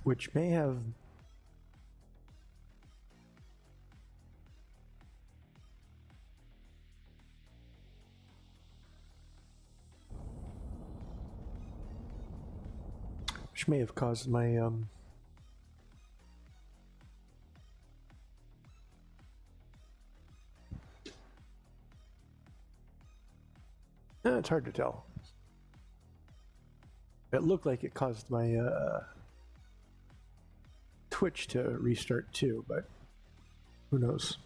which may have caused my it's hard to tell. It looked like it caused my Twitch to restart too, but who knows?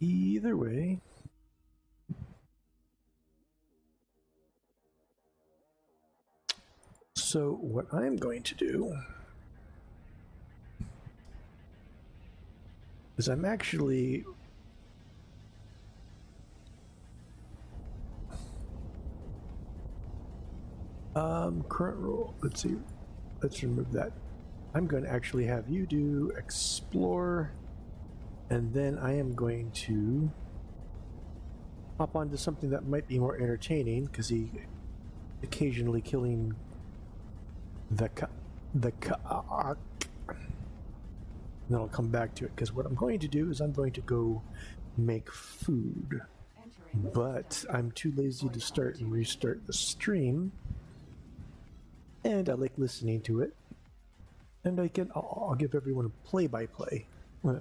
Either way, so what I'm going to do is I'm actually current rule. Let's see. Let's remove that. I'm going to actually have you do explore, and then I am going to hop onto something that might be more entertaining, because he occasionally killing the Ark. Then I'll come back to it, because what I'm going to do is I'm going to go make food, but I'm too lazy to start and restart the stream, and I like listening to it, and I'll give everyone a play-by-play. All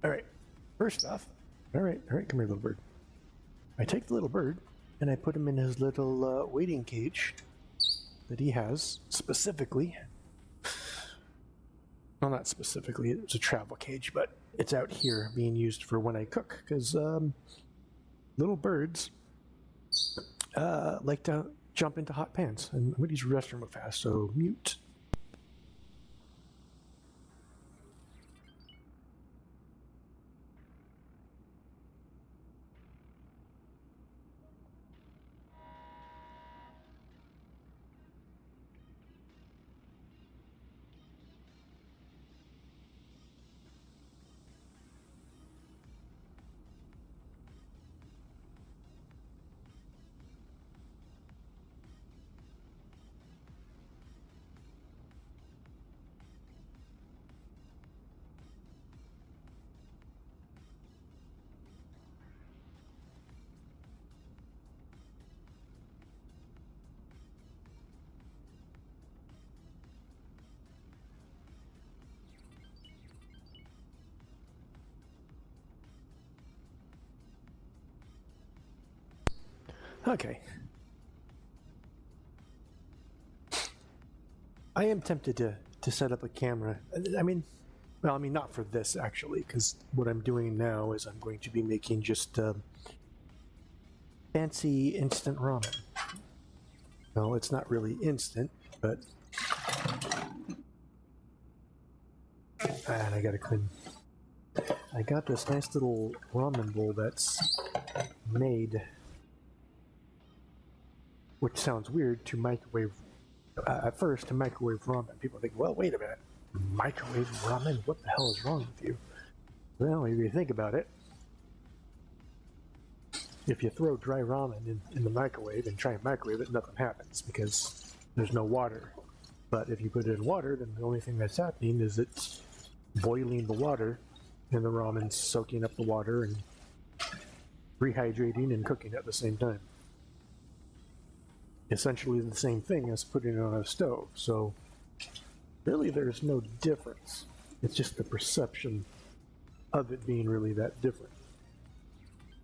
right, first off, all right, come here, little bird. I take the little bird and I put him in his little waiting cage that he has specifically. Well, not specifically, it's a travel cage, but it's out here being used for when I cook, because little birds like to jump into hot pans. And I'm going to use the restroom real fast, so mute. Okay. I am tempted to set up a camera. I mean, not for this actually, because what I'm doing now is I'm going to be making just fancy instant ramen. Well, it's not really instant, but and I gotta clean. I got this nice little ramen bowl that's made, which sounds weird to microwave. At first, to microwave ramen, people think, well, wait a minute, microwave ramen? What the hell is wrong with you? Well, if you think about it, if you throw dry ramen in the microwave and try and microwave it, nothing happens because there's no water. But if you put it in water, then the only thing that's happening is it's boiling the water, and the ramen's soaking up the water and rehydrating and cooking at the same time. Essentially the same thing as putting it on a stove. So really there's no difference. It's just the perception of it being really that different.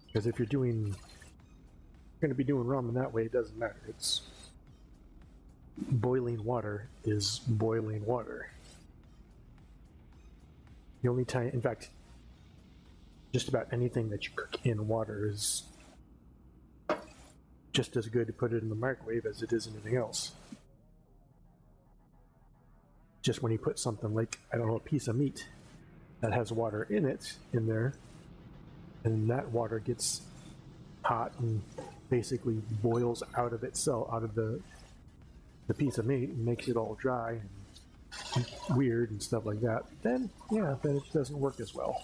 Because if you're going to be doing ramen that way, it doesn't matter. It's boiling water is boiling water. The only time, in fact, just about anything that you cook in water is just as good to put it in the microwave as it is anything else. Just when you put something like, I don't know, a piece of meat that has water in it, in there, and that water gets hot and basically boils out of itself, out of the piece of meat, and makes it all dry and weird and stuff like that, then yeah, then it doesn't work as well.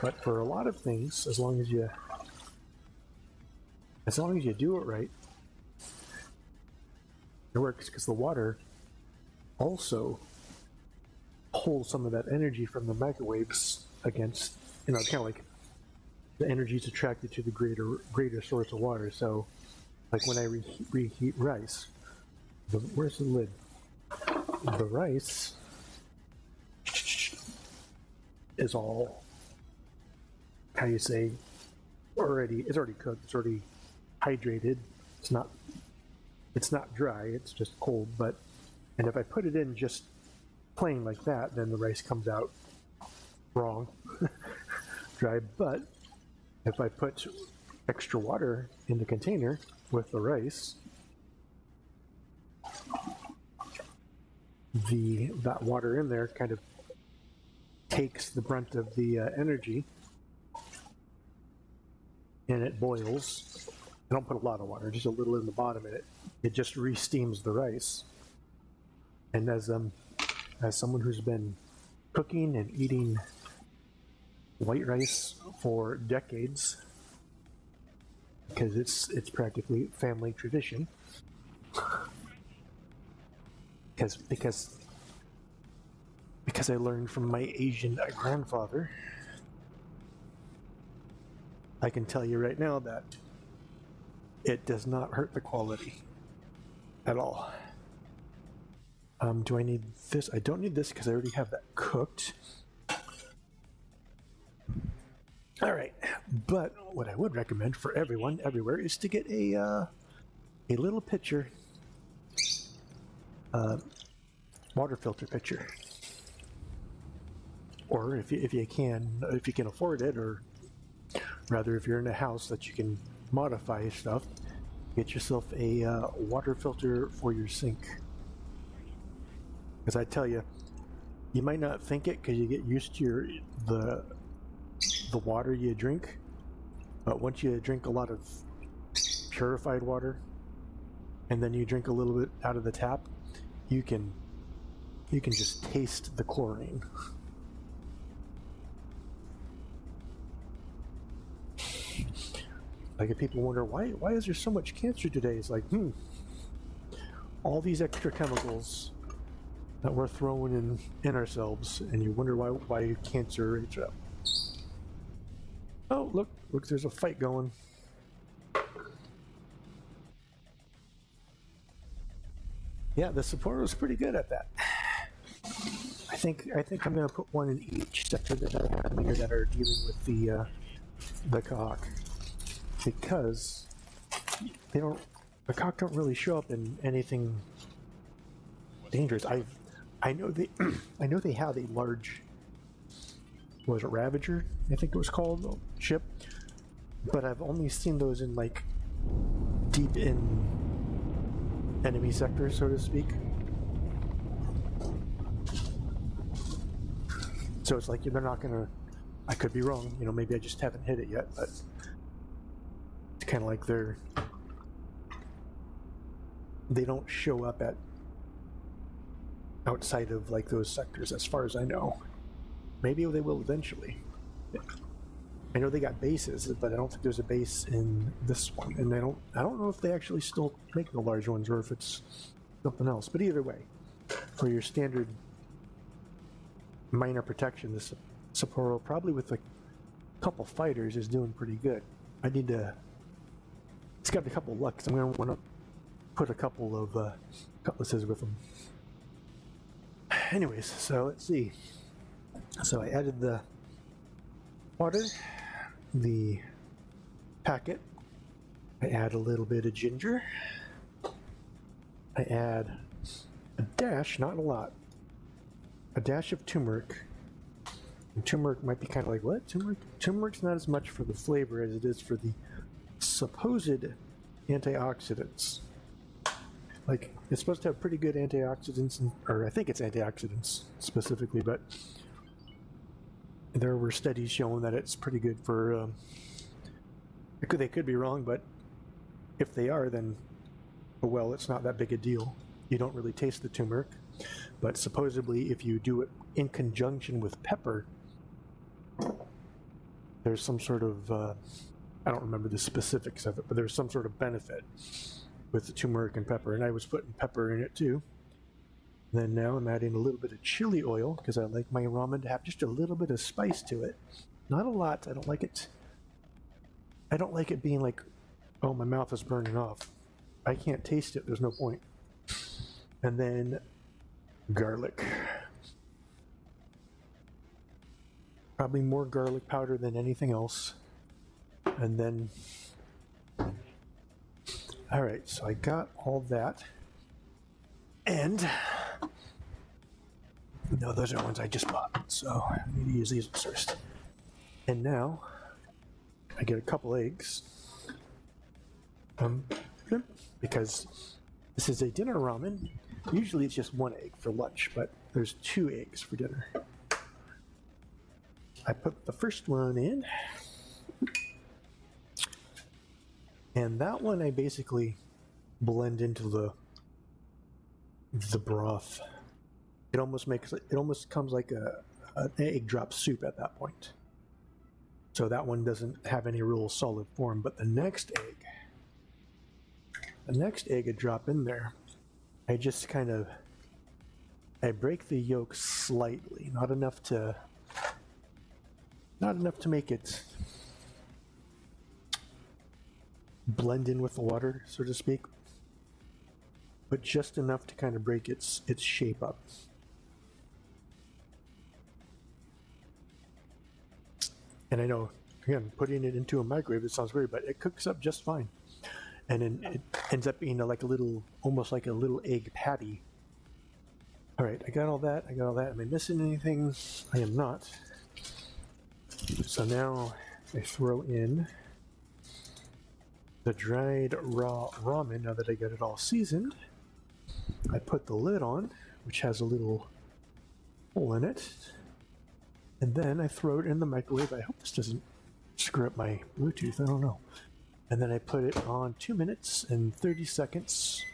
But for a lot of things, as long as you do it right, It works because the water also pulls some of that energy from the microwaves against, kind of like the energy is attracted to the greater source of water. So, like when I reheat rice, where's the lid? The rice is all, how you say, it's already cooked, it's already hydrated. It's not dry, it's just cold. And if I put it in just plain like that, then the rice comes out wrong, dry. But if I put extra water in the container with the rice, that water in there kind of takes the brunt of the energy, and it boils. I don't put a lot of water, just a little in the bottom, and it just re-steams the rice. And as someone who's been cooking and eating white rice for decades, because it's practically family tradition, because I learned from my Asian grandfather, I can tell you right now that it does not hurt the quality at all. Do I need this? I don't need this because I already have that cooked. All right, but what I would recommend for everyone, everywhere, is to get a little pitcher, water filter pitcher, or if you can afford it, or rather, if you're in a house that you can modify stuff, get yourself a water filter for your sink. Because I tell you, you might not think it because you get used to the water you drink, but once you drink a lot of purified water, and then you drink a little bit out of the tap, you can just taste the chlorine. Like, if people wonder why is there so much cancer today, it's like, all these extra chemicals that we're throwing in ourselves, and you wonder why cancer rates are up. Oh, look, there's a fight going. Yeah, the Sapporo's pretty good at that. I think I'm gonna put one in each sector that I have here that are dealing with the Kahhawk, because the Kahhawk don't really show up in anything dangerous. I know they have a large, what was it, Ravager, I think it was called, ship, but I've only seen those in like deep in enemy sectors, so to speak. So it's like they're not gonna, I could be wrong, maybe I just haven't hit it yet, but it's kind of like they don't show up at outside of like those sectors, as far as I know. Maybe they will eventually. I know they got bases, but I don't think there's a base in this one, and I don't know if they actually still make the large ones or if it's something else. But either way, for your standard minor protection, this Sapporo, probably with a couple fighters, is doing pretty good. It's got a couple lucks. I'm going to want to put a couple of cutlasses with them. Anyways, so let's see. So I added the water, the packet, I add a little bit of ginger, I add a dash, not a lot, a dash of turmeric. And turmeric might be kind of like, what? Turmeric? Turmeric's not as much for the flavor as it is for the supposed antioxidants. Like, it's supposed to have pretty good antioxidants, or I think it's antioxidants specifically, but there were studies showing that it's pretty good for, they could be wrong, but if they are, then, well, it's not that big a deal. You don't really taste the turmeric, but supposedly if you do it in conjunction with pepper, there's some sort of, I don't remember the specifics of it, but there's some sort of benefit. with the turmeric and pepper, and I was putting pepper in it too. Then now I'm adding a little bit of chili oil because I like my ramen to have just a little bit of spice to it. Not a lot. I don't like it. I don't like it being like, oh, my mouth is burning off. I can't taste it. There's no point. And then garlic. Probably more garlic powder than anything else. And then, all right, so I got all that. And, no, those are ones I just bought. So I need to use these first. And now I get a couple eggs. Because this is a dinner ramen. Usually it's just one egg for lunch, but there's 2 eggs for dinner. I put the first one in. And that one I basically blend into the broth. It almost comes like an egg drop soup at that point. So that one doesn't have any real solid form, but the next egg I drop in there, I just I break the yolk slightly, not enough to make it blend in with the water, so to speak, but just enough to kind of break its shape up. And I know, again, putting it into a microwave, it sounds weird, but it cooks up just fine. And then it ends up being almost like a little egg patty. All right, I got all that. Am I missing anything? I am not. So now I throw in the dried raw ramen. Now that I got it all seasoned, I put the lid on, which has a little hole in it. And then I throw it in the microwave. I hope this doesn't screw up my Bluetooth. I don't know. And then I put it on 2 minutes and 30 seconds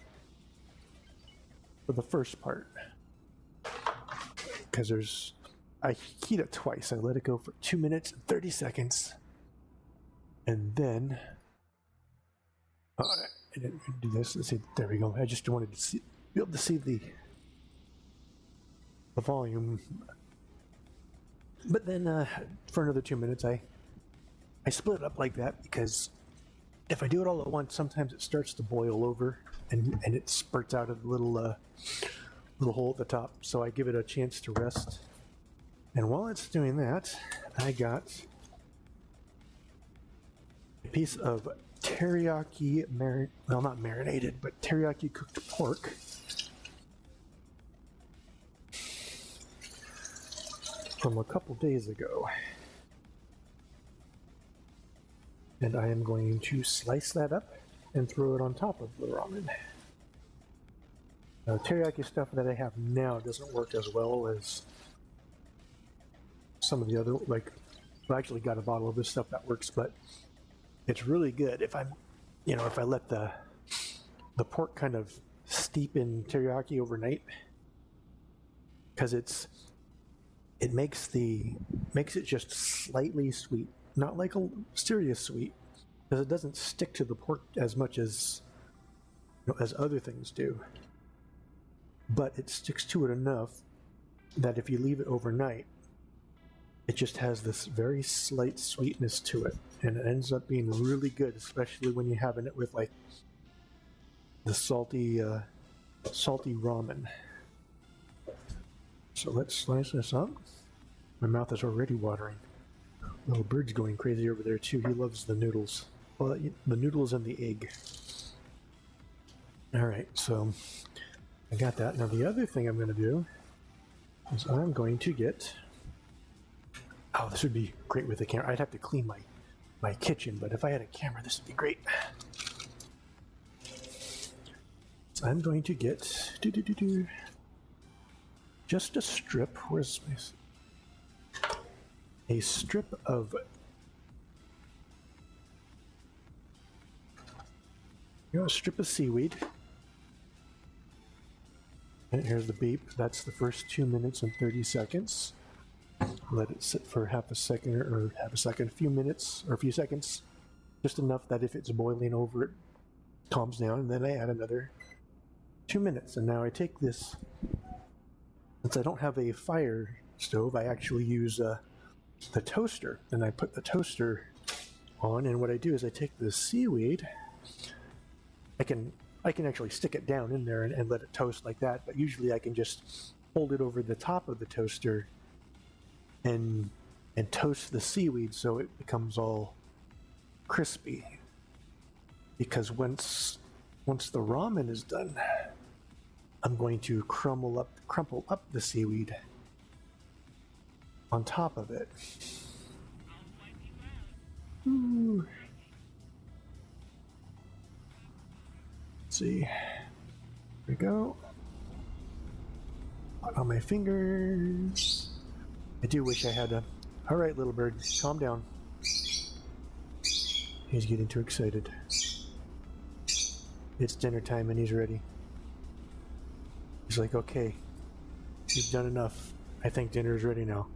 for the first part. Because I heat it twice. I let it go for 2 minutes and 30 seconds. And then, I didn't do this. Let's see, there we go. I just wanted to be able to see the volume. But then for another 2 minutes, I split it up like that because if I do it all at once, sometimes it starts to boil over and it spurts out of the little hole at the top. So I give it a chance to rest. And while it's doing that, I got a piece of teriyaki, not marinated, but teriyaki cooked pork. From a couple days ago. And I am going to slice that up and throw it on top of the ramen. Now, teriyaki stuff that I have now doesn't work as well as some of the other, I actually got a bottle of this stuff that works, but it's really good if I let the pork kind of steep in teriyaki overnight, because it makes it just slightly sweet, not like a serious sweet, because it doesn't stick to the pork as much as as other things do. But it sticks to it enough that if you leave it overnight, it just has this very slight sweetness to it, and it ends up being really good, especially when you're having it with the salty ramen. So let's slice this up. My mouth is already watering. Little bird's going crazy over there too. He loves the noodles. Well, the noodles and the egg. All right, so I got that. Now the other thing I'm going to do is I'm going to get... Oh, this would be great with a camera. I'd have to clean my kitchen, but if I had a camera, this would be great. So I'm going to get just a strip. Where's a strip of a strip of seaweed. And here's the beep. That's the first 2 minutes and 30 seconds. Let it sit for a few minutes, or a few seconds, just enough that if it's boiling over, calms down, and then I add another 2 minutes. And now I take this, since I don't have a fire stove, I actually use the toaster, and I put the toaster on, and what I do is I take the seaweed. I can actually stick it down in there and let it toast like that, but usually I can just hold it over the top of the toaster and toast the seaweed so it becomes all crispy. Because once the ramen is done, I'm going to crumple up the seaweed on top of it. Ooh. Let's see. There we go. On my fingers. I do wish I had a. All right, little bird, calm down. He's getting too excited. It's dinner time and he's ready. He's like, okay, you've done enough. I think dinner is ready now.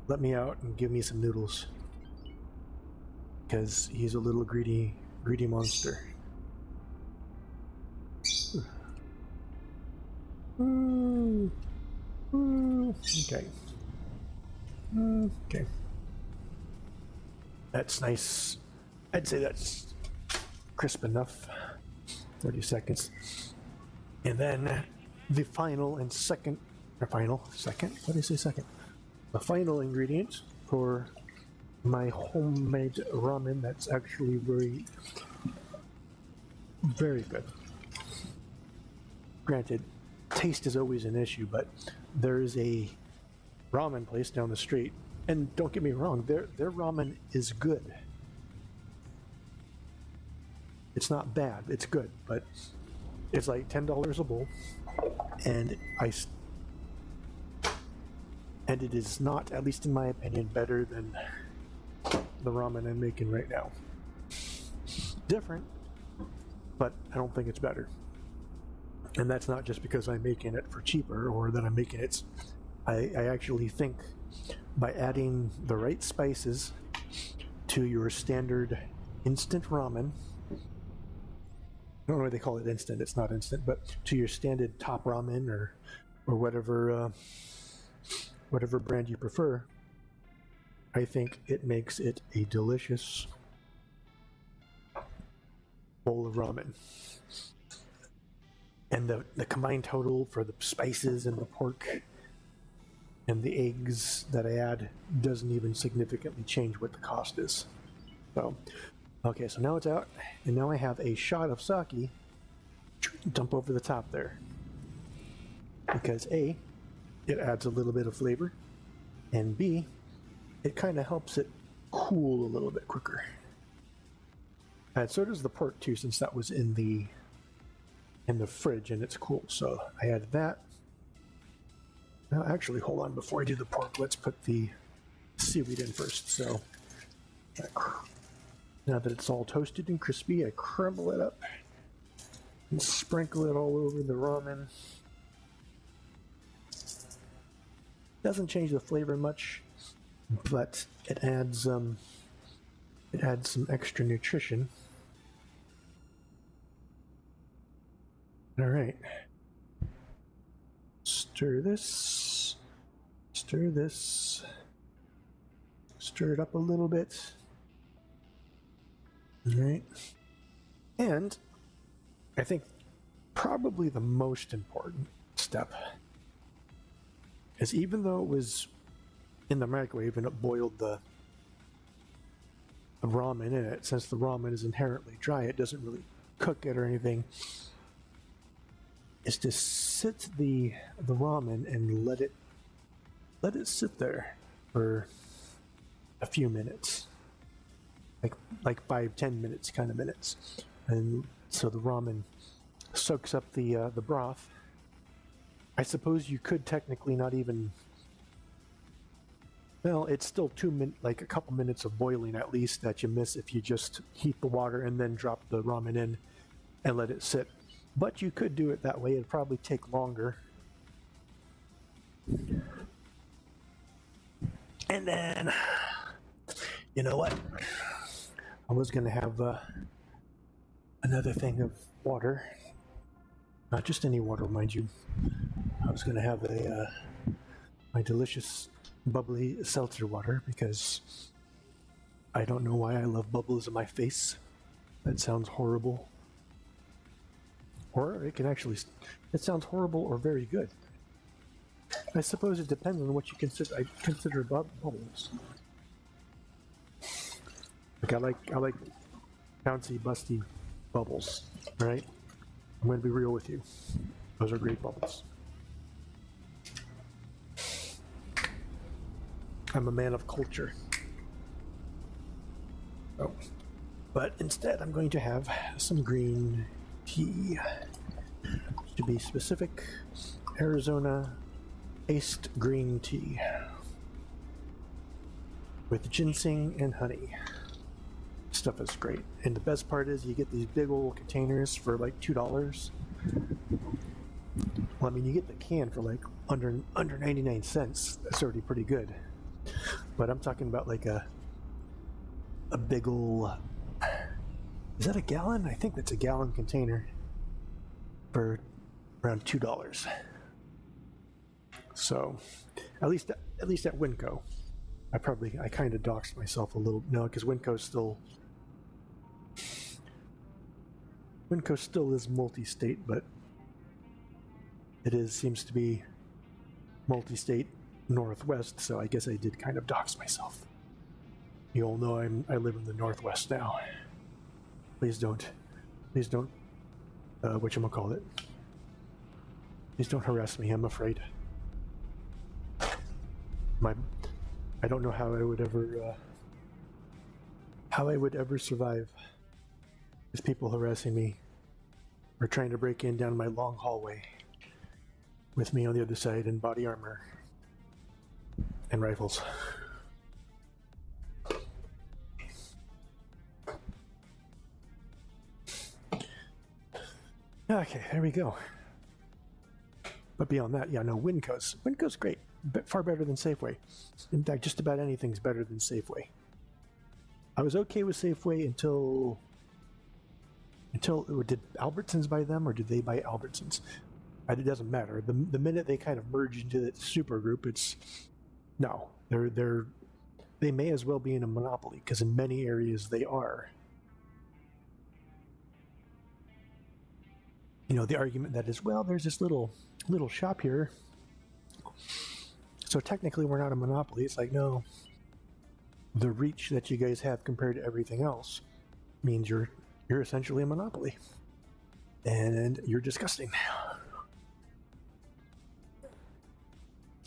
Let me out and give me some noodles. Because he's a little greedy monster. Ooh. Ooh. Okay. Okay. That's nice. I'd say that's crisp enough. 30 seconds. And then the final and second, or final, second? What did I say second? The final ingredient for my homemade ramen that's actually very, very good. Granted, taste is always an issue, but there is a ramen place down the street, and don't get me wrong, their ramen is good. It's not bad, it's good, but it's like $10 a bowl, and it is not, at least in my opinion, better than the ramen I'm making right now. Different, but I don't think it's better. And that's not just because I'm making it for cheaper or that I'm making it. I actually think by adding the right spices to your standard instant ramen, I don't know why they call it instant, it's not instant, but to your standard top ramen or whatever brand you prefer, I think it makes it a delicious bowl of ramen. And the combined total for the spices and the pork and the eggs that I add doesn't even significantly change what the cost is. So, okay, so now it's out, and now I have a shot of sake dump over the top there. Because A, it adds a little bit of flavor, and B, it kind of helps it cool a little bit quicker. And so does the pork too, since that was in the fridge and it's cool. So I added that. Now actually, hold on, before I do the pork, let's put the seaweed in first. So now that it's all toasted and crispy, I crumble it up and sprinkle it all over the ramen. Doesn't change the flavor much, but it adds some extra nutrition. All right. Stir this. Stir this. Stir it up a little bit. All right. And I think probably the most important step is, even though it was in the microwave and it boiled the ramen in it, since the ramen is inherently dry, it doesn't really cook it or anything, is to sit the ramen and let it sit there for a few minutes, like 5-10 minutes kind of minutes, and so the ramen soaks up the broth. I suppose you could technically not even. Well, it's still like a couple minutes of boiling at least that you miss if you just heat the water and then drop the ramen in and let it sit. But you could do it that way. It'd probably take longer. And then, you know what? I was going to have another thing of water. Not just any water, mind you. I was going to have my delicious bubbly seltzer water because I don't know why I love bubbles in my face. That sounds horrible. Or it can actually, it sounds horrible or very good. I suppose it depends on what you consider. I consider bubbles. Like I like bouncy, busty bubbles, right? I'm going to be real with you. Those are great bubbles. I'm a man of culture. Oh. But instead, I'm going to have some green tea. To be specific, Arizona iced green tea with ginseng and honey. Stuff is great, and the best part is you get these big old containers for like $2. Well, I mean, you get the can for like under 99 cents. That's already pretty good. But I'm talking about like a big old, is that a gallon? I think that's a gallon container for around $2. So at least at Winco. I kind of doxed myself a little. No, because Winco still is multi-state, but seems to be multi-state Northwest, so I guess I did kind of dox myself. You all know I live in the Northwest now. Please don't whatchamacallit. Please don't harass me, I'm afraid. I don't know how I would ever survive with people harassing me or trying to break in down my long hallway with me on the other side in body armor and rifles. Okay, there we go. But beyond that, yeah, no, Winco's great. Far better than Safeway. In fact, just about anything's better than Safeway. I was okay with Safeway until did Albertsons buy them or did they buy Albertsons? It doesn't matter. The minute they kind of merge into the super group, they may as well be in a monopoly because in many areas they are. You know, the argument that is, well, there's this little shop here, so technically we're not a monopoly. It's like, no, the reach that you guys have compared to everything else means you're essentially a monopoly, and you're disgusting.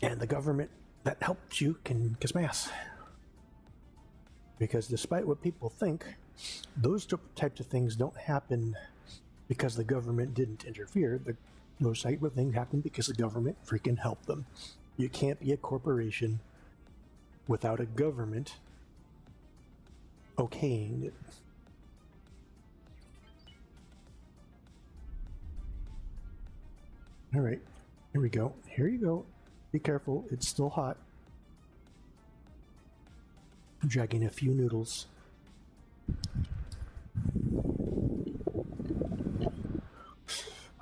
And the government that helped you can kiss my ass, because despite what people think, those types of things don't happen because the government didn't interfere. Those type of things happen because the government freaking helped them. You can't be a corporation without a government okaying it. All right, here we go. Here you go. Be careful, it's still hot. I'm dragging a few noodles.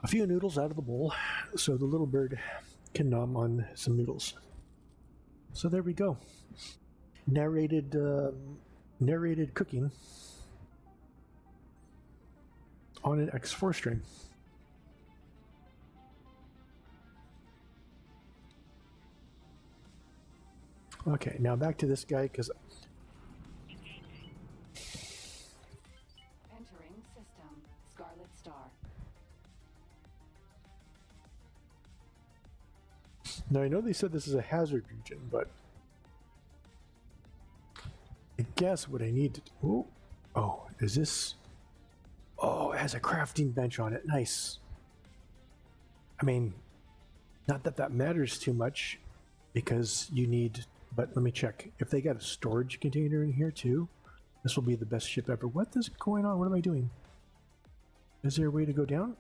A few noodles out of the bowl so the little bird can nom on some noodles. So there we go. Narrated cooking on an X4 string. Okay, now back to this guy because entering system Scarlet Star. Now I know they said this is a hazard region, but I guess what I need to is this? Oh, it has a crafting bench on it. Nice. I mean, not that that matters too much because you need, but let me check. If they got a storage container in here too, this will be the best ship ever. What is going on? What am I doing? Is there a way to go down?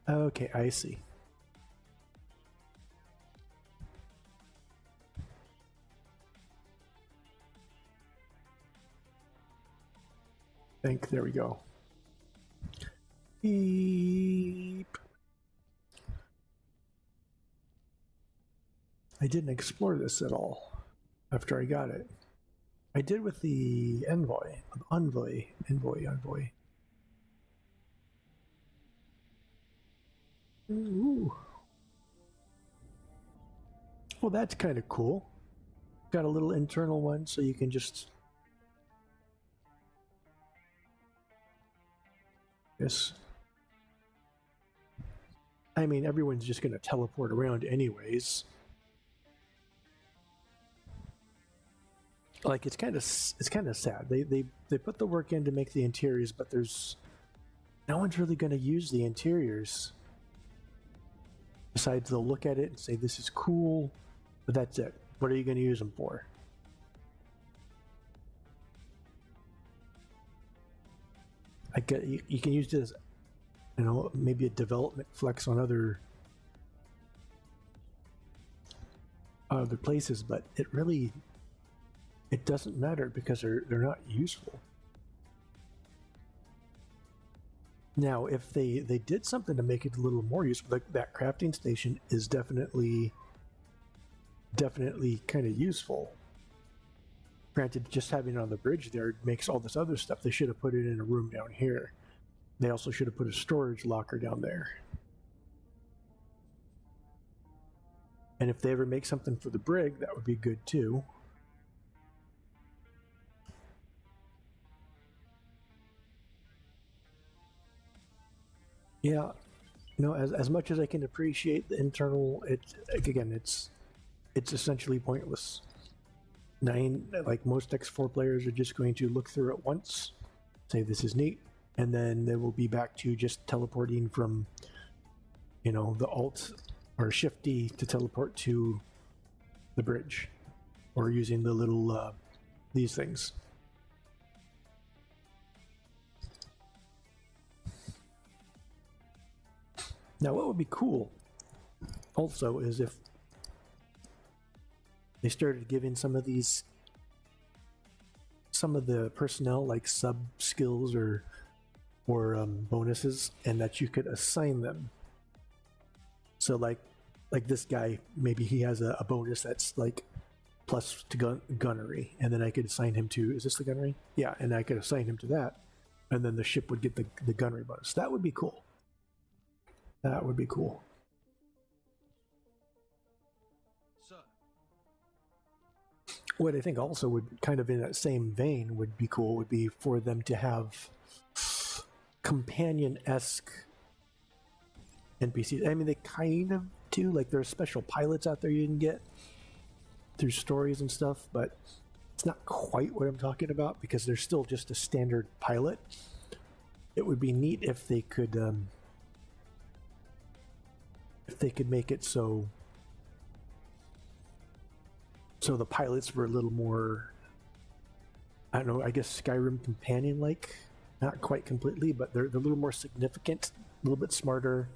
Okay, I see. think. There we go. Beep. I didn't explore this at all after I got it. I did with the envoy. Ooh. Well, that's kind of cool. Got a little internal one, so you can just... Yes. I mean, everyone's just going to teleport around anyways. Like, it's kind of sad. They put the work in to make the interiors, but there's no one's really going to use the interiors. Besides, they'll look at it and say, "This is cool," but that's it. What are you going to use them for? I get you can use this, you know, maybe a development flex on other places, but it doesn't matter because they're not useful. Now, if they did something to make it a little more useful, like that crafting station is definitely kind of useful. Granted, just having it on the bridge there makes all this other stuff. They should have put it in a room down here. They also should have put a storage locker down there. And if they ever make something for the brig, that would be good too. Yeah, as much as I can appreciate the internal, it's essentially pointless. Like most X4 players are just going to look through it once, say this is neat, and then they will be back to just teleporting from, the Alt or Shift D to teleport to the bridge, or using the little these things. Now, what would be cool also is if they started giving some of the personnel like sub skills or bonuses, and that you could assign them. So like this guy, maybe he has a bonus that's like plus to gunnery, and then I could assign him to, is this the gunnery? Yeah, and I could assign him to that, and then the ship would get the gunnery bonus. That would be cool. That would be cool. Sir. What I think also would kind of in that same vein would be cool would be for them to have companion-esque NPCs. I mean, they kind of do. Like, there are special pilots out there you can get through stories and stuff, but it's not quite what I'm talking about because they're still just a standard pilot. It would be neat if they could make it so the pilots were a little more, I don't know, I guess Skyrim companion-like. Not quite completely, but they're a little more significant, a little bit smarter,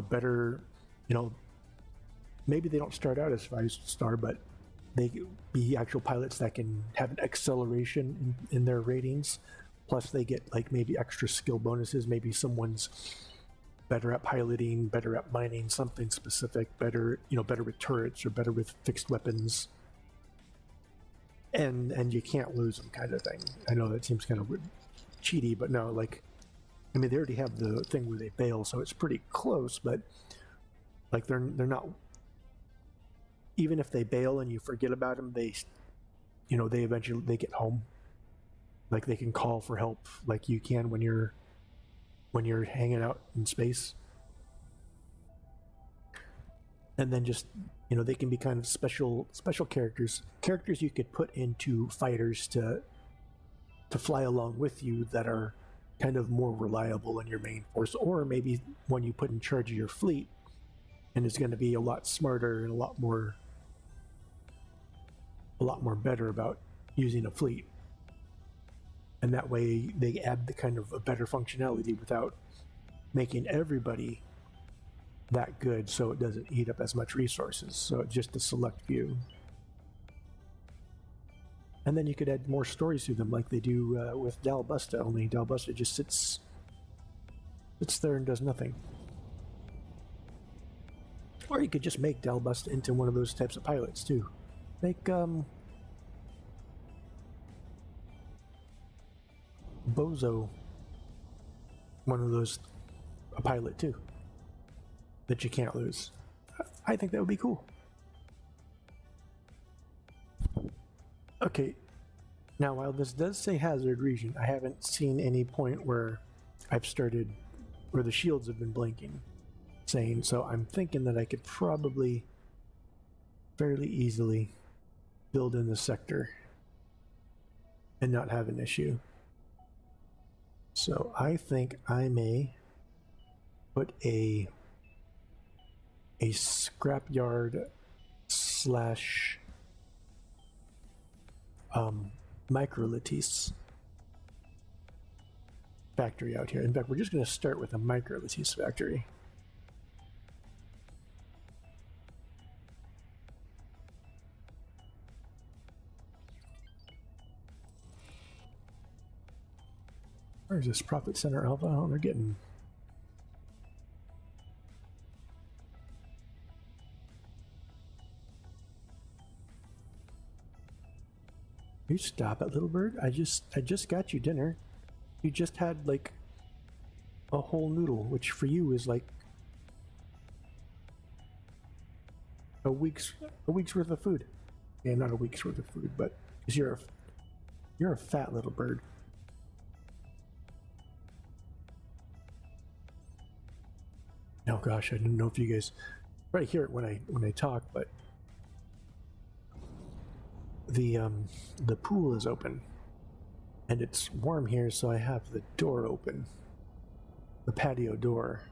better, maybe they don't start out as 5-star, but they be actual pilots that can have an acceleration in their ratings. Plus they get like maybe extra skill bonuses. Maybe someone's better at piloting, better at mining something specific, better with turrets or better with fixed weapons. And you can't lose them, kind of thing. I know that seems kind of cheaty, but no, they already have the thing where they bail, so it's pretty close, but like they're not, even if they bail and you forget about them, they eventually get home. Like they can call for help like you can when you're hanging out in space. And then just, they can be kind of special characters you could put into fighters to fly along with you that are kind of more reliable in your main force, or maybe one you put in charge of your fleet and is going to be a lot smarter and a lot more better about using a fleet. And that way they add the kind of a better functionality without making everybody that good, so it doesn't eat up as much resources. So it's just a select few. And then you could add more stories to them, like they do with Dalbusta. Only Dalbusta just sits there and does nothing. Or you could just make Dalbusta into one of those types of pilots too. Make Bozo one of those, a pilot too, that you can't lose. I think that would be cool. Okay, now while this does say hazard region, I haven't seen any point where I've started, where the shields have been blinking, saying, so I'm thinking that I could probably fairly easily build in the sector and not have an issue. So I think I may put a scrapyard slash Micro Lattice factory out here. In fact, we're just going to start with a Micro Lattice factory. Where's this Profit Center Alpha? Oh, they're getting... You stop it, little bird. I just got you dinner. You just had like a whole noodle, which for you is like a week's worth of food. Yeah, not a week's worth of food, but because you're a fat little bird. Oh gosh, I didn't know if you guys probably hear it when I talk, but the pool is open and it's warm here, so I have the door open, the patio door,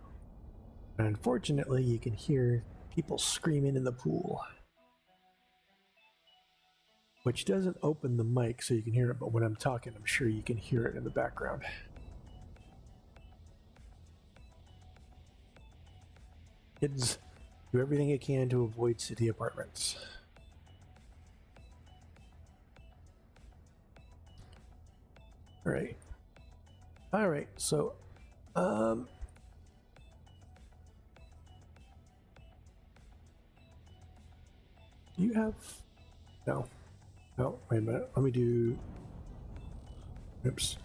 and unfortunately you can hear people screaming in the pool, which doesn't open the mic so you can hear it, but when I'm talking I'm sure you can hear it in the background. Kids, do everything you can to avoid city apartments. All right, so do you have no wait a minute, let me do, oops,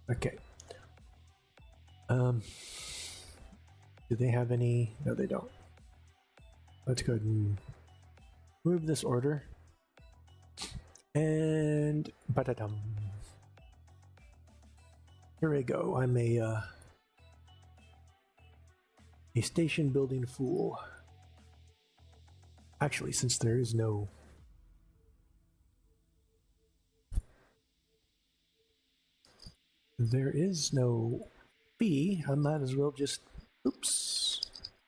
okay, do they have any? No, they don't. Let's go ahead and move this order. And ba-da-dum. Here we go. I'm a station building fool. Actually, since there is no fee, I might as well just, oops,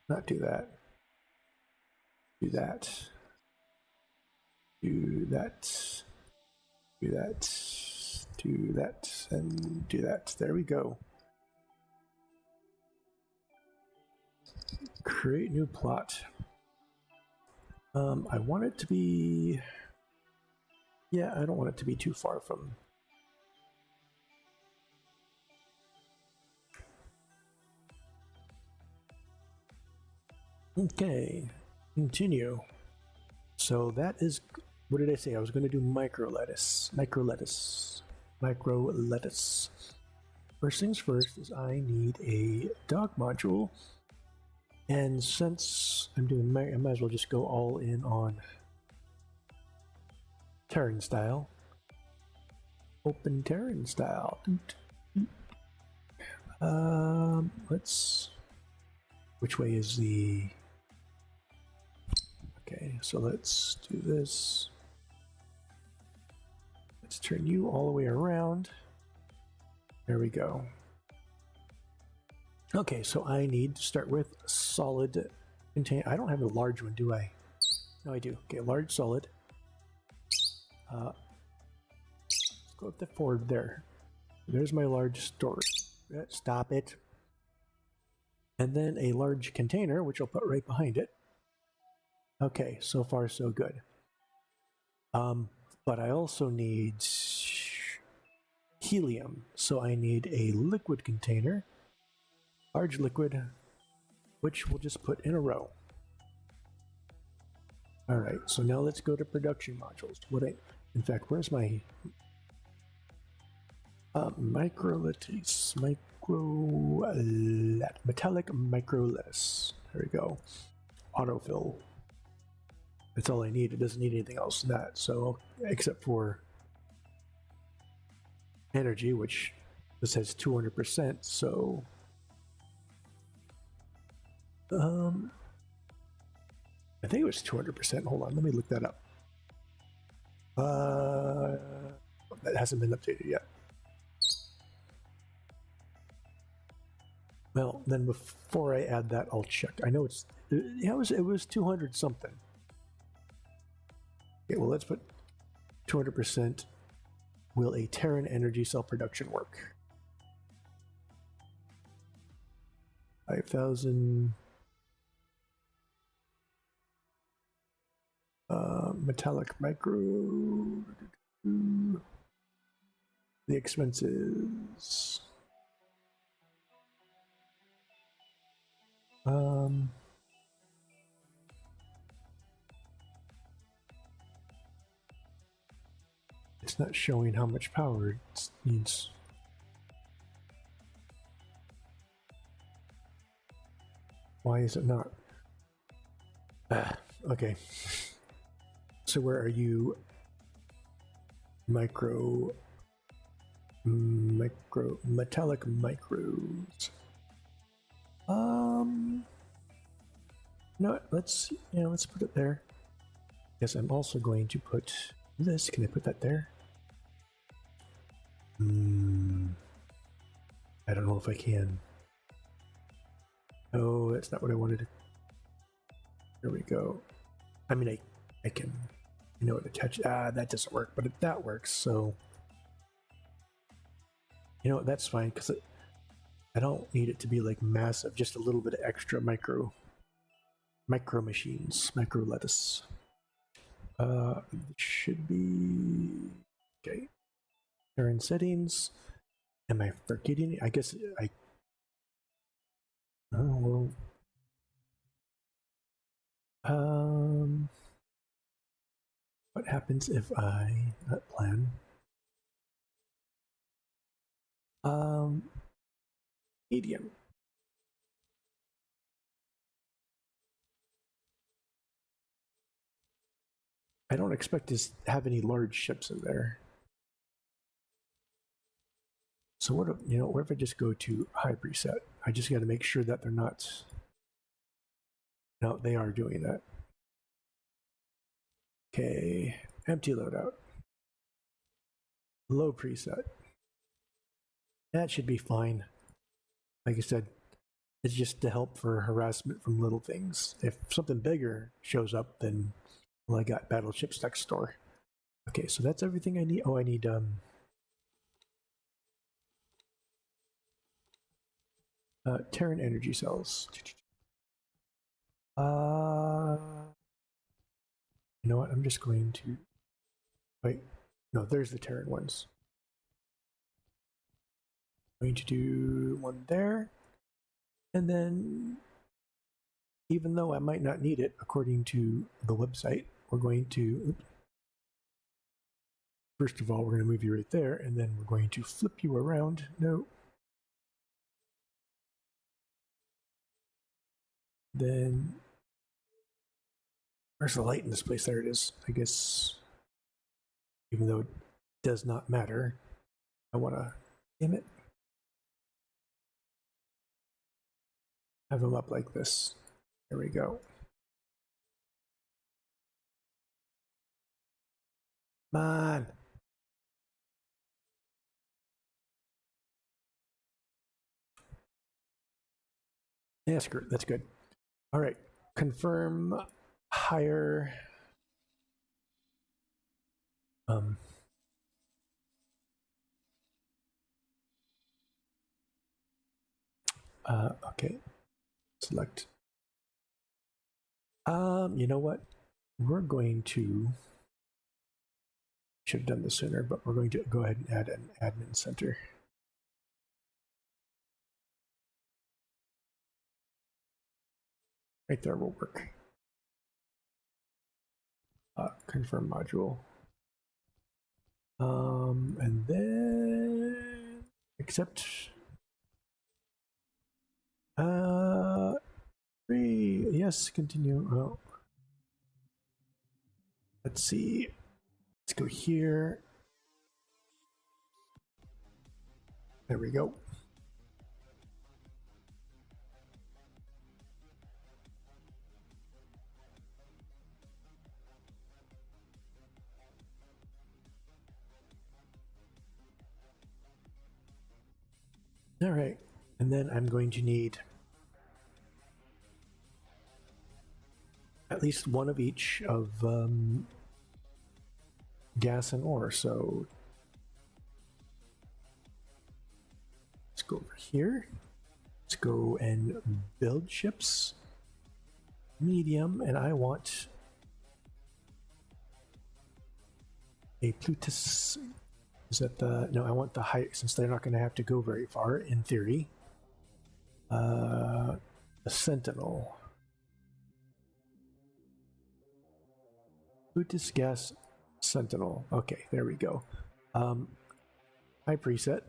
not do that. Do that. Do that. Do that. Do that. And do that. There we go. Create new plot. I want it to be... Yeah, I don't want it to be too far from... Okay, continue. So that is, what did I say? I was going to do micro lettuce. First things first is I need a dock module. And since I'm doing, I might as well just go all in on Terran style. Open Terran style. Which way is the... Okay, so let's do this. Let's turn you all the way around. There we go. Okay, so I need to start with solid contain. I don't have a large one, do I? No, I do. Okay, large solid. Let's go with the forward there. There's my large storage. Stop it. And then a large container, which I'll put right behind it. Okay, so far so good. but I also need helium. So I need a liquid container, large liquid, which we'll just put in a row. All right, so now let's go to production modules. In fact, where's my metallic micro lettuce? There we go. Autofill. That's all I need. It doesn't need anything else than that. So, except for energy, which this has 200%. So, I think it was 200%. Hold on, let me look that up. That hasn't been updated yet. Well, then before I add that, I'll check. I know it was 200 something. Okay, well, let's put 200%. Will a Terran energy cell production work? 5,000. Metallic micro. The expenses. It's not showing how much power it needs. Why is it not? Okay. So where are you? Metallic micros. No, let's put it there. Yes, I'm also going to put this. Can I put that there? I don't know if I can. Oh, that's not what I wanted. There we go. I mean, I can, attach. That doesn't work, but that works. So, that's fine because I don't need it to be like massive. Just a little bit of extra micro machines, micro lettuce. It should be okay. They're in settings. Am I forgetting? I guess I. Oh well. What happens if I not plan? Medium. I don't expect to have any large ships in there. So what if I just go to high preset? I just got to make sure that they're not. No, they are doing that. Okay, empty loadout. Low preset. That should be fine. Like I said, it's just to help for harassment from little things. If something bigger shows up, then well, I got battleships next door. Okay, so that's everything I need. Oh, I need Terran energy cells. You know what? I'm just going to wait. No, there's the Terran ones. I'm going to do one there, and then even though I might not need it, according to the website, we're going to. First of all, we're going to move you right there, and then we're going to flip you around. No. Then, where's the light in this place? There it is. I guess, even though it does not matter, I want to, damn it, have them up like this. There we go. Come on. Yeah, screw it. That's good. All right. Confirm higher. Okay. Select. You know what? We're going to Should have done this sooner, but we're going to go ahead and add an admin center. Right there will work. Confirm module. And then accept. Free. Yes, continue. Oh. Let's see. Let's go here. There we go. All right, and then I'm going to need at least one of each of gas and ore. So let's go over here. Let's go and build ships. Medium, and I want a Plutus. Is that the no? I want the high, since they're not going to have to go very far in theory. A Sentinel. Plutus gas Sentinel. Okay, there we go. High preset.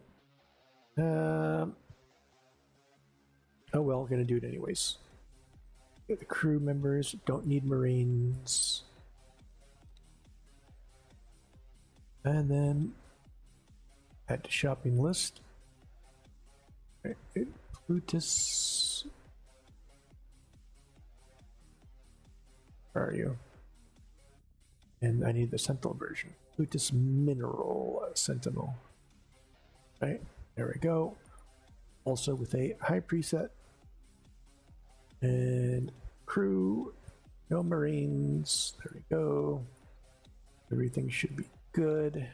Oh well, gonna do it anyways. The crew members don't need Marines. And then add to shopping list. Plutus. Where are you? And I need the Sentinel version. Plutus Mineral Sentinel. Right, there we go. Also with a high preset. And crew, no Marines. There we go. Everything should be good.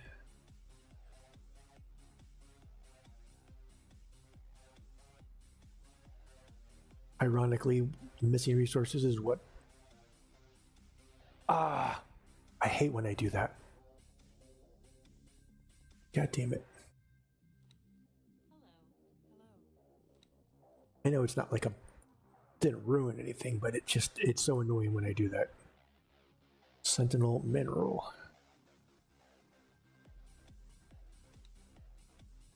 Ironically, missing resources is what. I hate when I do that. God damn it. I know it's not like didn't ruin anything, but it's so annoying when I do that. Sentinel Mineral.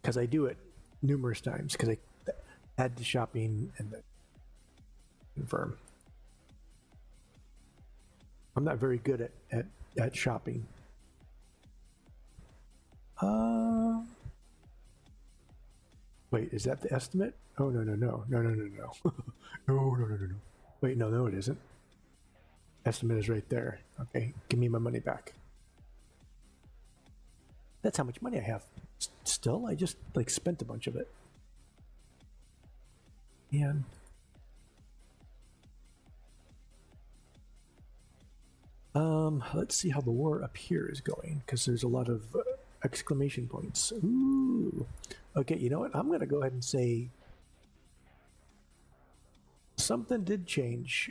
Because I do it numerous times, because I add to shopping and then confirm. I'm not very good at shopping. Wait, is that the estimate? Oh, no. No. Wait, no, it isn't. Estimate is right there. Okay, give me my money back. That's how much money I have. Still, I just spent a bunch of it. Man. Let's see how the war up here is going, because there's a lot of exclamation points. Ooh. Okay, you know what? I'm going to go ahead and say something did change.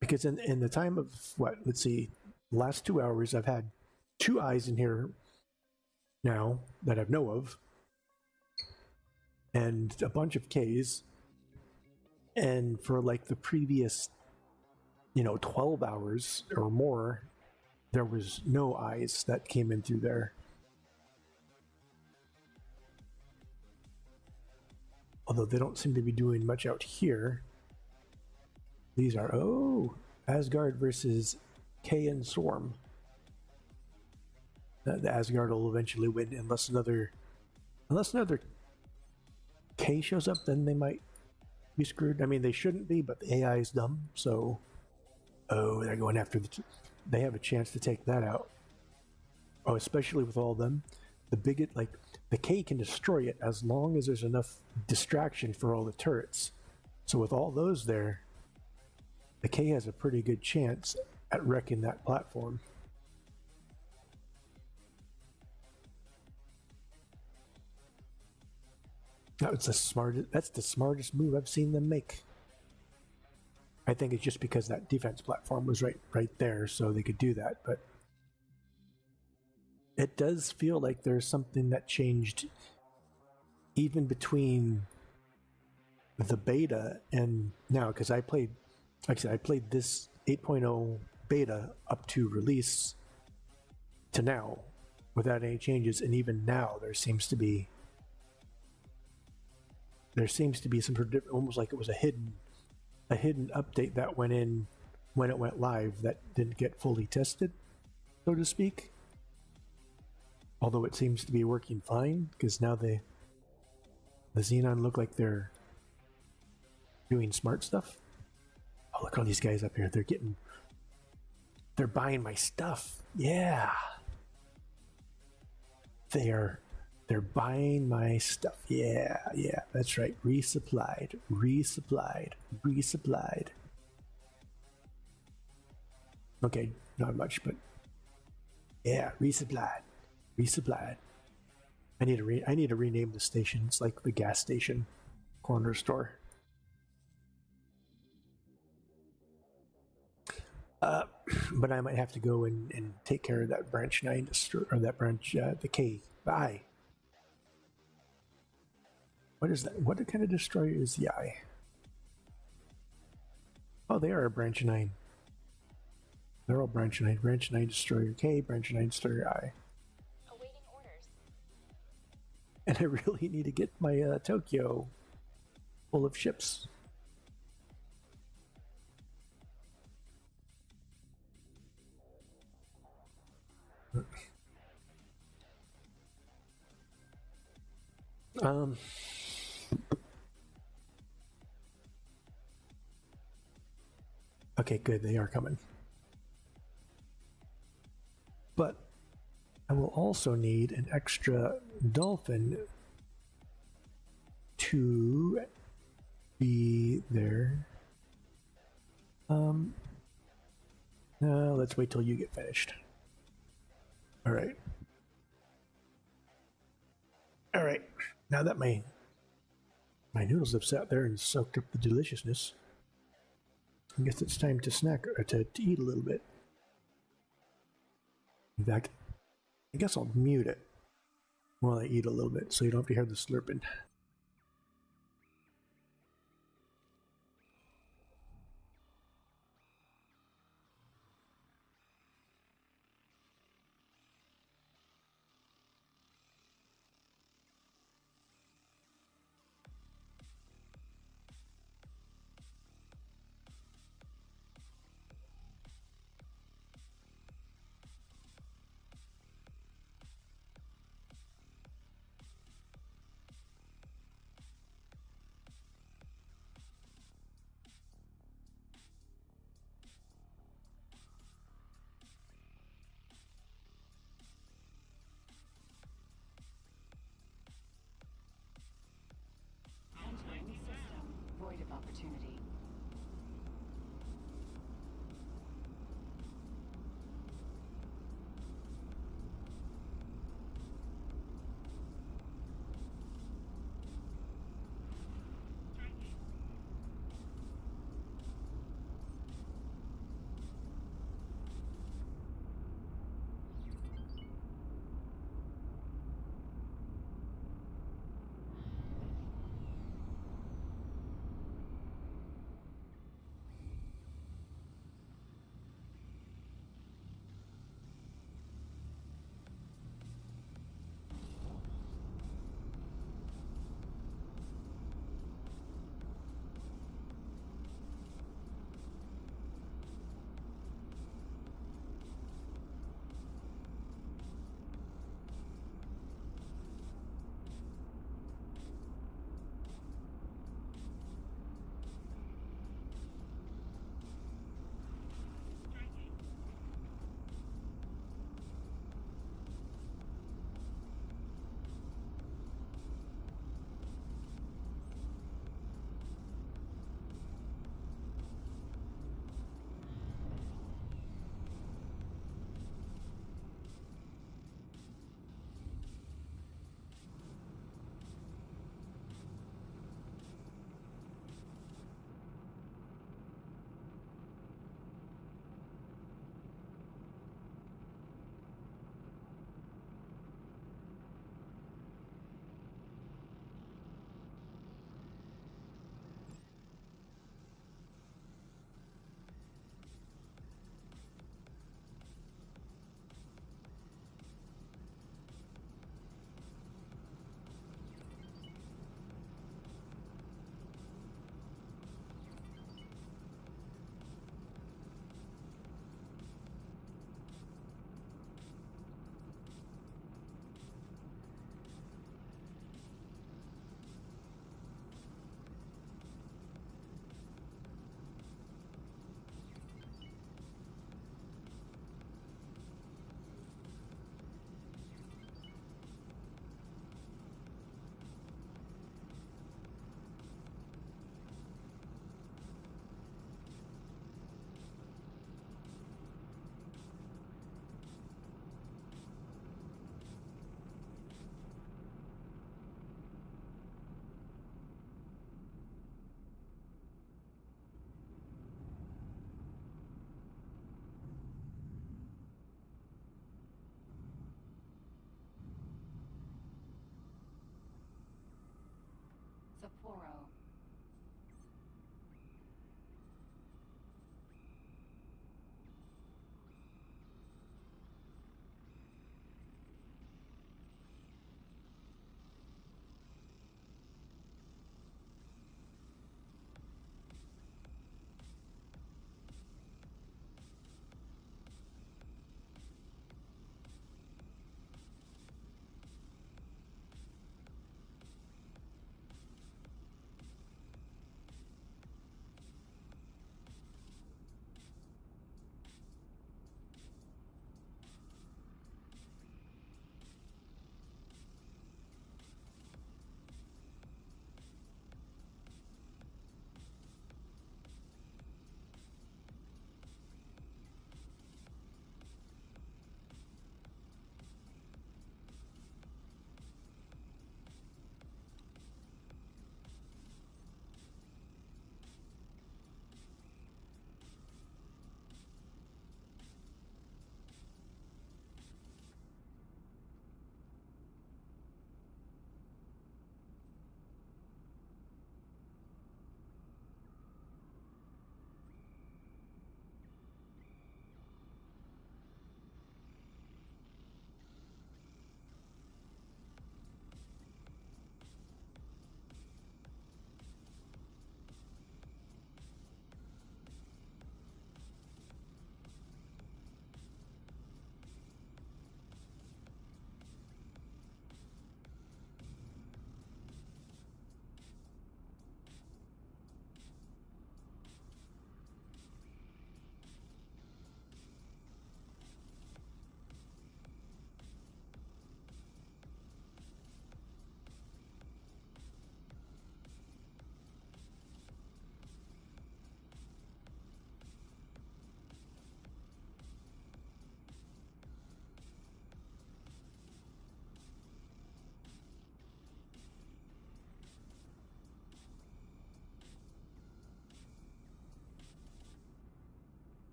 Because in the time of, let's see, last 2 hours, I've had 2 eyes in here now that I know of, and a bunch of Ks. And for the previous, 12 hours or more, there was no eyes that came in through there. Although they don't seem to be doing much out here. These are, Asgard versus K and Swarm. The Asgard will eventually win unless another K shows up, then they might be screwed. I mean, they shouldn't be, but the AI is dumb, so they're going after they have a chance to take that out. Oh, especially with all of them. The K can destroy it as long as there's enough distraction for all the turrets. So with all those there, the K has a pretty good chance at wrecking that platform. That's the smartest move I've seen them make. I think it's just because that defense platform was right there, so they could do that. But it does feel like there's something that changed even between the beta and now, because I played, like I said, I played this 8.0 beta up to release to now without any changes, and even now there seems to be some sort of different, almost like it was a hidden update that went in when it went live that didn't get fully tested, so to speak. Although it seems to be working fine, because now the Xenon look like they're doing smart stuff. Oh, look at all these guys up here. They're buying my stuff. Yeah. They're buying my stuff. Yeah, that's right. Resupplied. Okay, not much, but yeah, resupplied. I need to rename the station. It's like the gas station corner store. But I might have to go and take care of that branch 9 or that branch the K. I. What is that? What kind of destroyer is the I? Oh, they are a branch 9. They're all branch 9. Branch 9 destroyer K, branch 9 destroyer I. Awaiting orders. And I really need to get my Tokyo full of ships. Okay, good. They are coming. But I will also need an extra dolphin to be there. Let's wait till you get finished. All right. Now that my noodles have sat there and soaked up the deliciousness, I guess it's time to snack or to eat a little bit. In fact, I guess I'll mute it while I eat a little bit so you don't have to hear the slurping.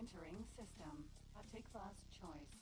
Entering system. A take class choice.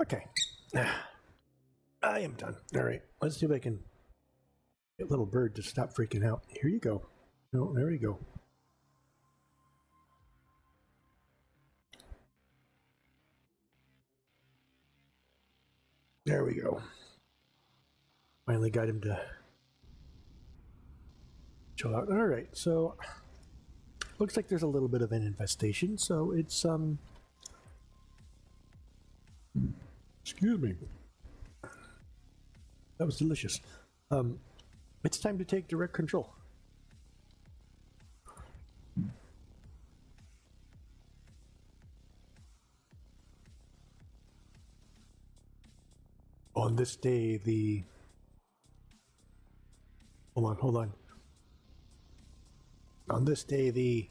Okay. I am done. All right. Let's see if I can get little bird to stop freaking out. Here you go. Oh, there you go. There we go. Finally got him to chill out. All right. So looks like there's a little bit of an infestation. So it's excuse me. That was delicious. It's time to take direct control. On this day, the... Hold on. On this day, the...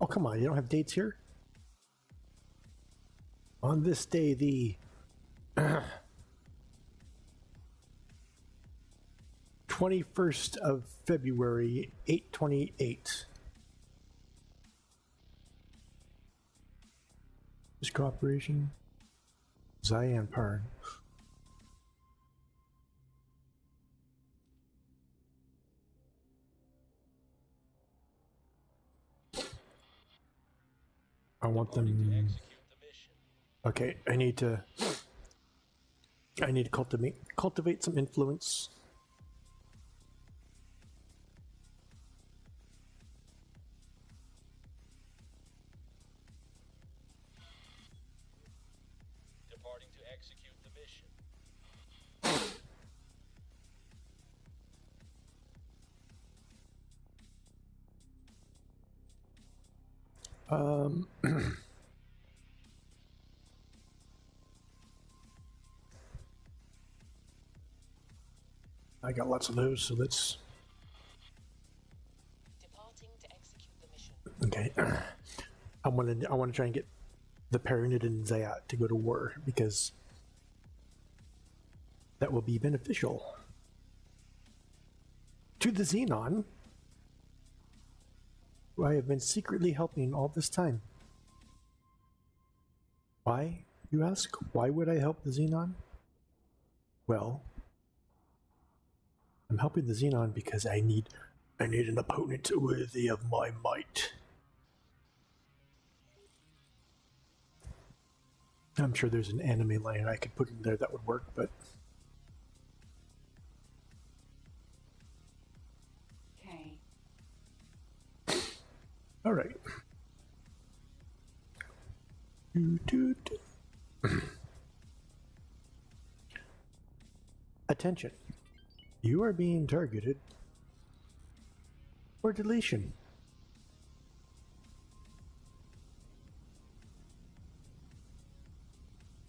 Oh, come on, you don't have dates here? On this day, the... 21st of February, 8/28. This cooperation, Zayan Parn. I want them. Okay, I need to cultivate some influence. Departing to execute the mission. I got lots of those, so let's. Departing to execute the mission. Okay, I want to try and get the Paranid and Zayat to go to war because that will be beneficial. to the Xenon, who I have been secretly helping all this time. Why, you ask? Why would I help the Xenon? Well, I'm helping the Xenon because I need an opponent worthy of my might. I'm sure there's an anime line I could put in there that would work, but K. all right. Attention. You are being targeted for deletion.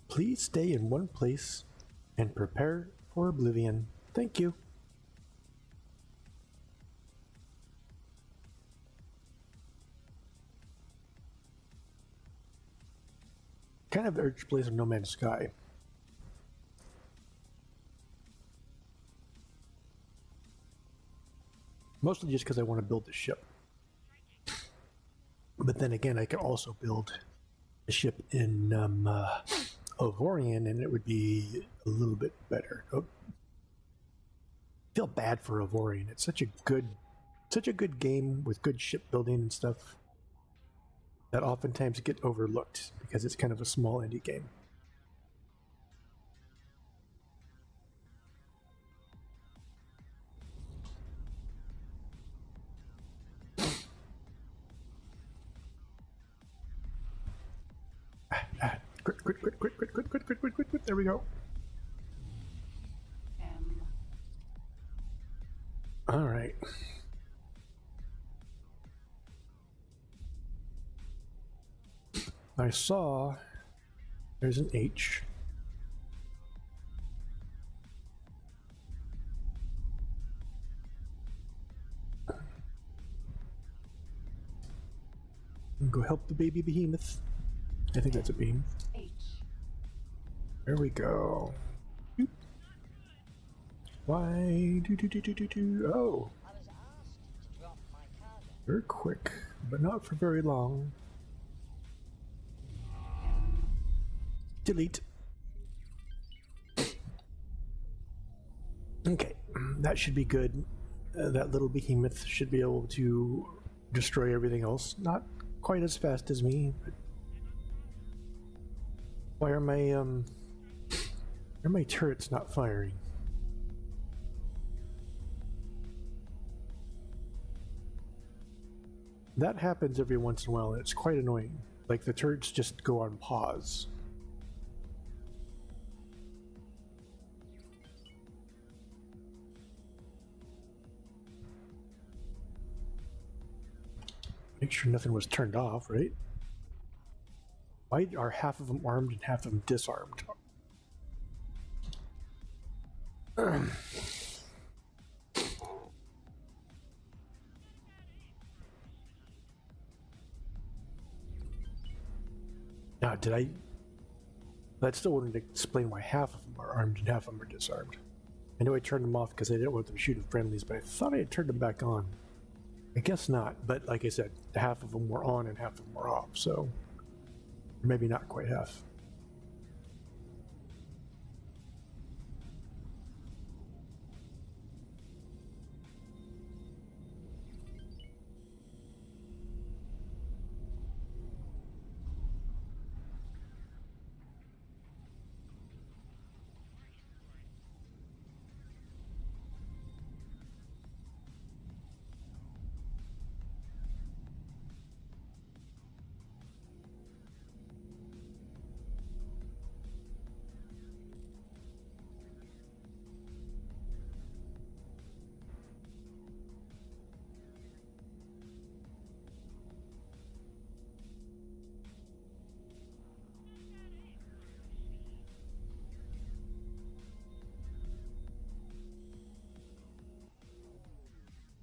Please stay in one place and prepare for oblivion. Thank you. Kind of urge to play some No Man's Sky. Mostly just because I want to build the ship. But then again, I could also build a ship in Ovorian, and it would be a little bit better. Oh. I feel bad for Ovorian. It's such a good game with good shipbuilding and stuff that oftentimes get overlooked because it's kind of a small indie game. Quit. There we go. M. All right. I saw there's an H. Go help the baby behemoth. I think that's a beam. H. There we go. Boop. Why do. Oh, I was asked to drop my cargo. you're quick, but not for very long. Delete. Okay, that should be good. That little behemoth should be able to destroy everything else. Not quite as fast as me, but why are my turrets not firing? That happens every once in a while, and it's quite annoying. Like the turrets just go on pause. Make sure nothing was turned off, right? Why are half of them armed and half of them disarmed? Now, did I? That still wouldn't explain why half of them are armed and half of them are disarmed. I know I turned them off because I didn't want them shooting friendlies, but I thought I had turned them back on. I guess not, but like I said, half of them were on and half of them were off, so maybe not quite half.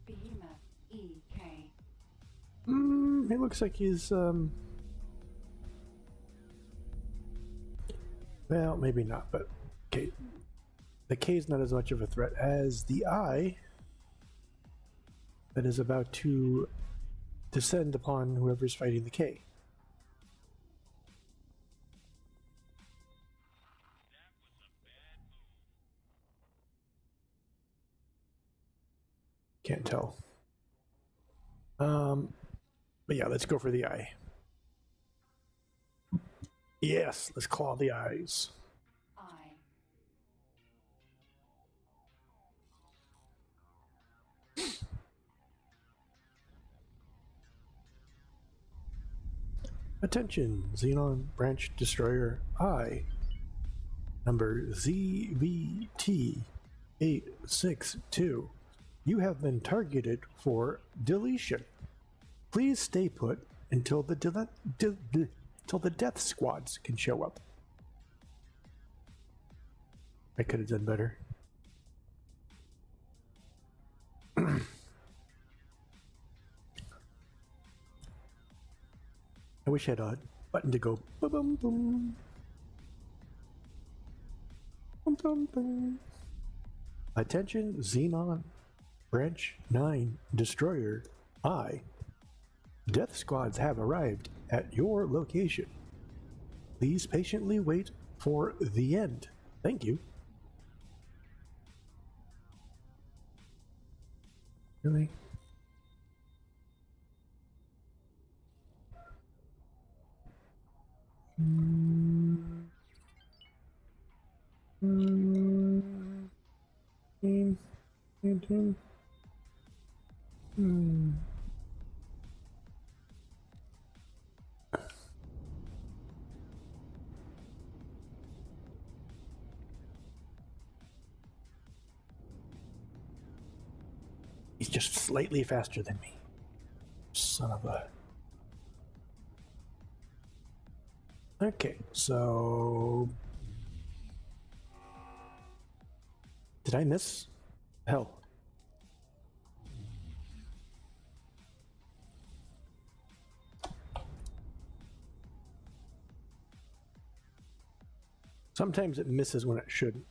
Behemoth. E-K. It looks like he's, well, maybe not, but okay. The K is not as much of a threat as the I. that is about to descend upon whoever's fighting the K. Can't tell. But yeah, let's go for the eye. Yes, let's claw the eyes. I. Attention, Xenon Branch Destroyer I, number ZVT862. You have been targeted for deletion. Please stay put until the till the death squads can show up. I could have done better. I wish I had a button to go boom boom boom. Boom boom boom. Attention, Xenon Branch 9 Destroyer I. Death squads have arrived at your location. Please patiently wait for the end. Thank you. Really? He's just slightly faster than me. Son of a... Okay, so... Did I miss? Hell. Sometimes it misses when it shouldn't.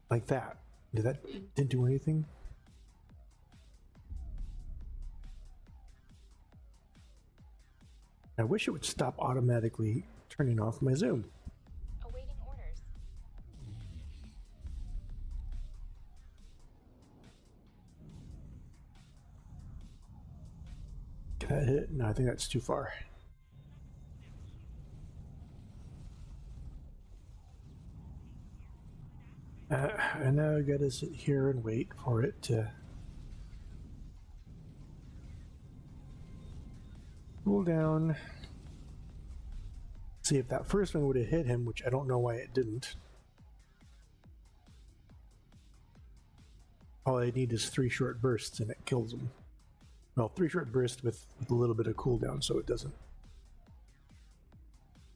Like that. Didn't do anything? I wish it would stop automatically turning off my zoom. Awaiting orders. Can that hit it? No, I think that's too far. And now I gotta sit here and wait for it to cool down. See if that first one would have hit him, which I don't know why it didn't. All I need is 3 short bursts and it kills him. Well, 3 short bursts with a little bit of cooldown so it doesn't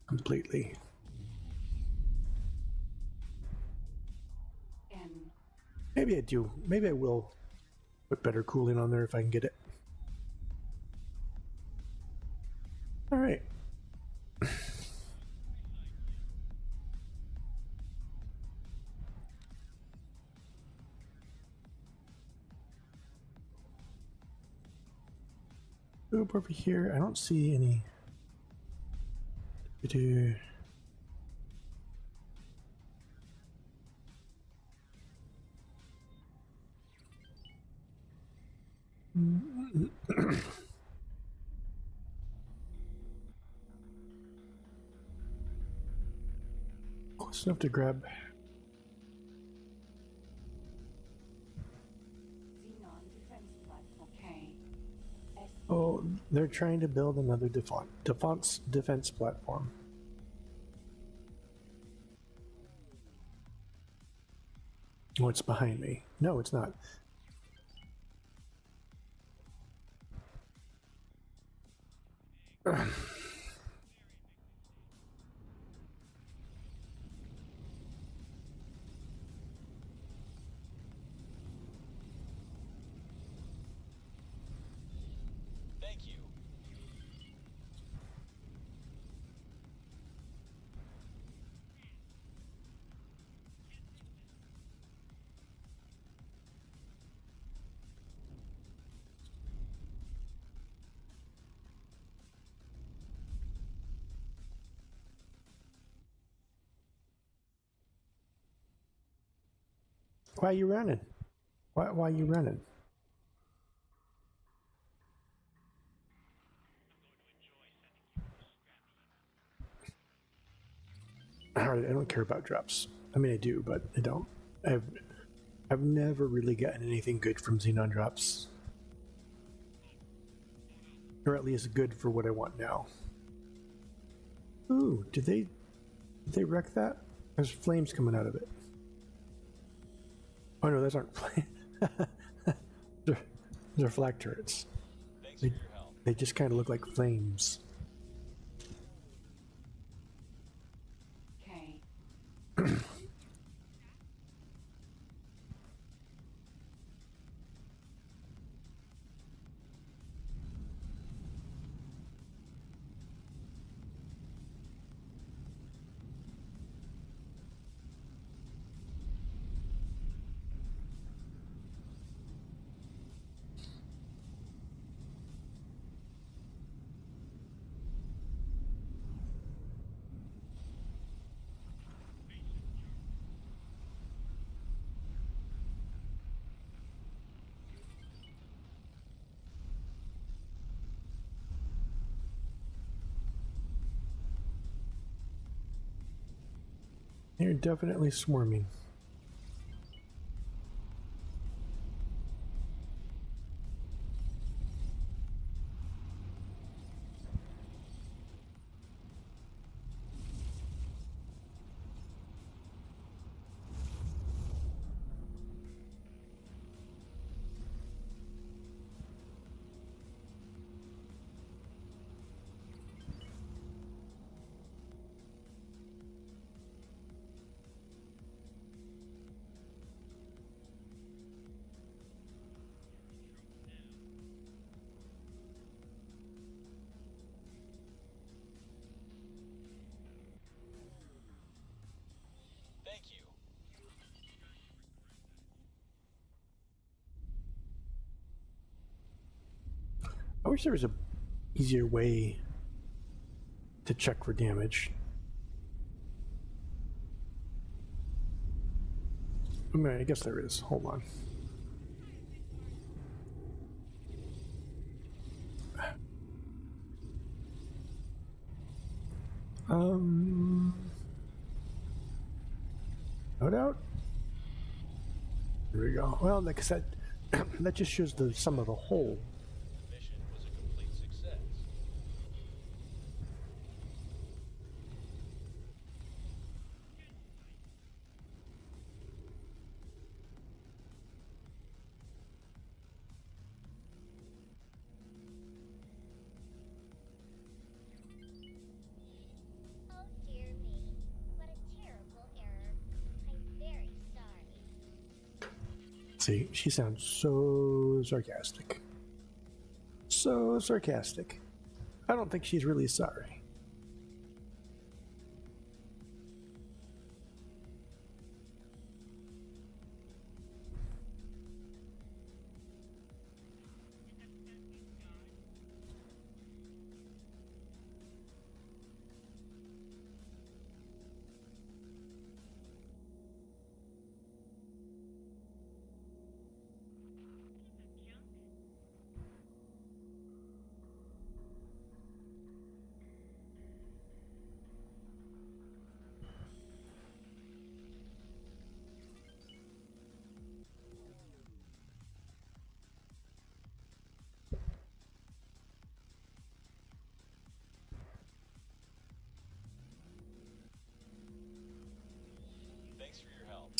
completely. N. Maybe I do. Maybe I will put better cooling on there if I can get it. All right. Oop, over here. I don't see any. Close enough to grab. Xenon Defense Platform K. S. Oh, they're trying to build another defense platform. Oh, it's behind me. No, it's not. Thank you. Why are you running? Why are you running? Alright, I don't care about drops. I mean, I do, but I don't. I've never really gotten anything good from Xenon drops. Or at least good for what I want now. Ooh, did they wreck that? There's flames coming out of it. Oh no, those aren't flames. they're flak turrets. Thanks for your help. They just kind of look like flames. K. They're definitely swarming. Thank you. I wish there was a easier way to check for damage. I mean, I guess there is. Hold on. No doubt. Here we go. Well, like I said, that just shows the sum of the whole. The mission was a complete success. Oh dear me. What a terrible error. I'm very sorry. See, she sounds so sarcastic. So sarcastic. I don't think she's really sorry. Thanks for your help.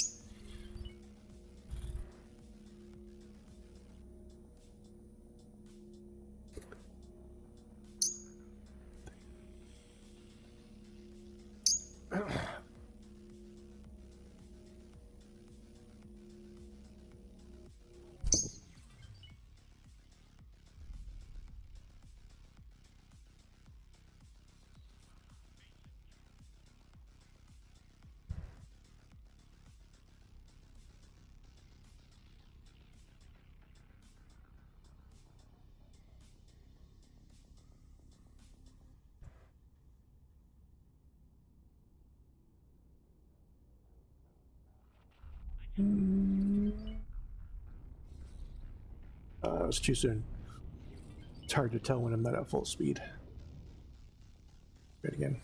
No, it's too soon. It's hard to tell when I'm not at full speed. Good again.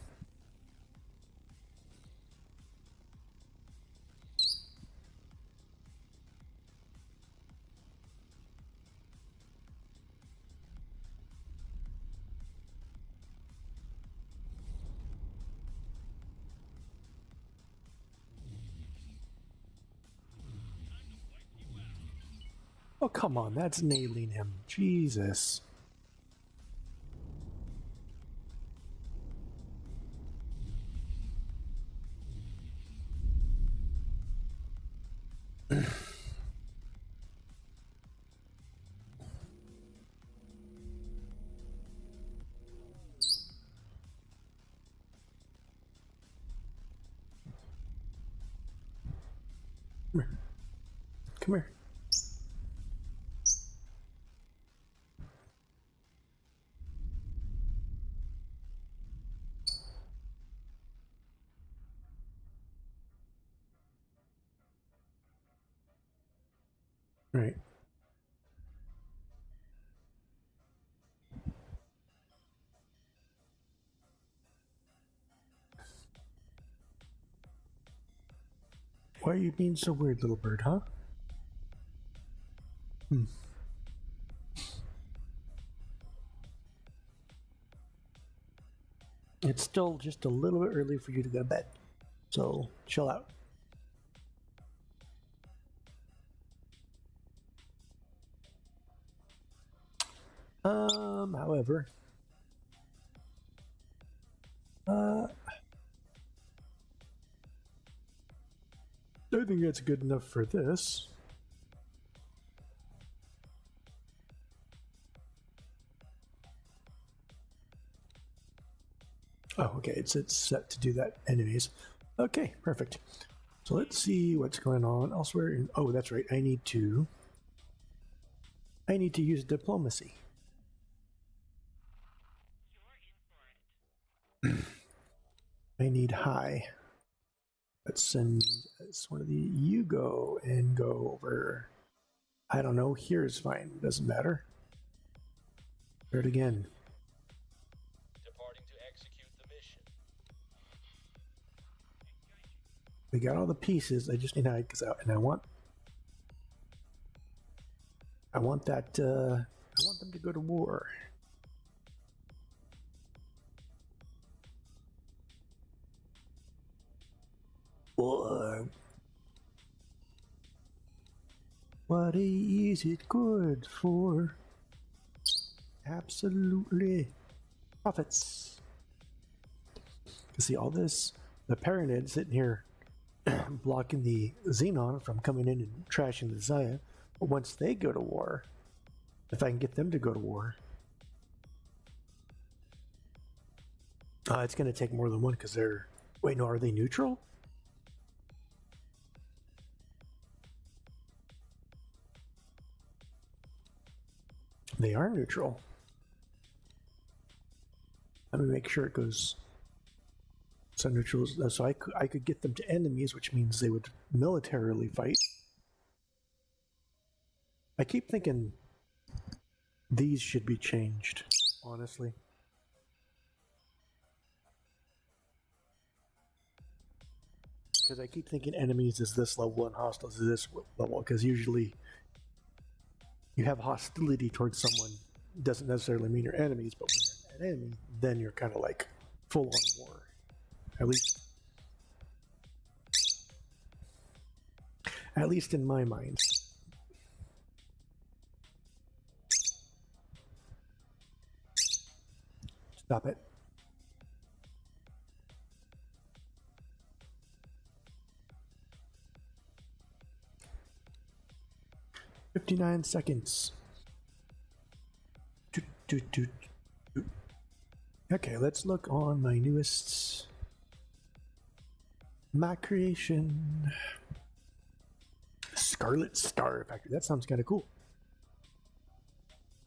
Oh, come on, that's nailing him. Jesus. Come here. Come here. Right. Why are you being so weird, little bird, huh? It's still just a little bit early for you to go to bed, so chill out. However, I think that's good enough for this. Oh, okay, it's set to do that anyways. Okay, perfect. So let's see what's going on elsewhere. Oh, that's right. I need to use diplomacy. I need high. Let's send one of the you go and go over. I don't know. Here is fine. Doesn't matter. Do it again. Departing to execute the mission. We got all the pieces. I just need high because I want that. I want them to go to war. What is it good for? Absolutely. Profits. You see all this, the Paranid sitting here blocking the Xenon from coming in and trashing the Zaya. But once they go to war, if I can get them to go to war, it's going to take more than one because they're... Wait, no, are they neutral? They are neutral. Let me make sure it goes. So neutral. So I could get them to enemies, which means they would militarily fight. I keep thinking these should be changed, honestly. Because I keep thinking enemies is this level and hostiles is this level, because usually you have hostility towards someone doesn't necessarily mean you're enemies, but when you're an enemy, then you're kind of like full on war. At least in my mind. Stop it. "59 seconds. Okay, let's look on my newest Mac creation. Scarlet Star Factory. That sounds kind of cool.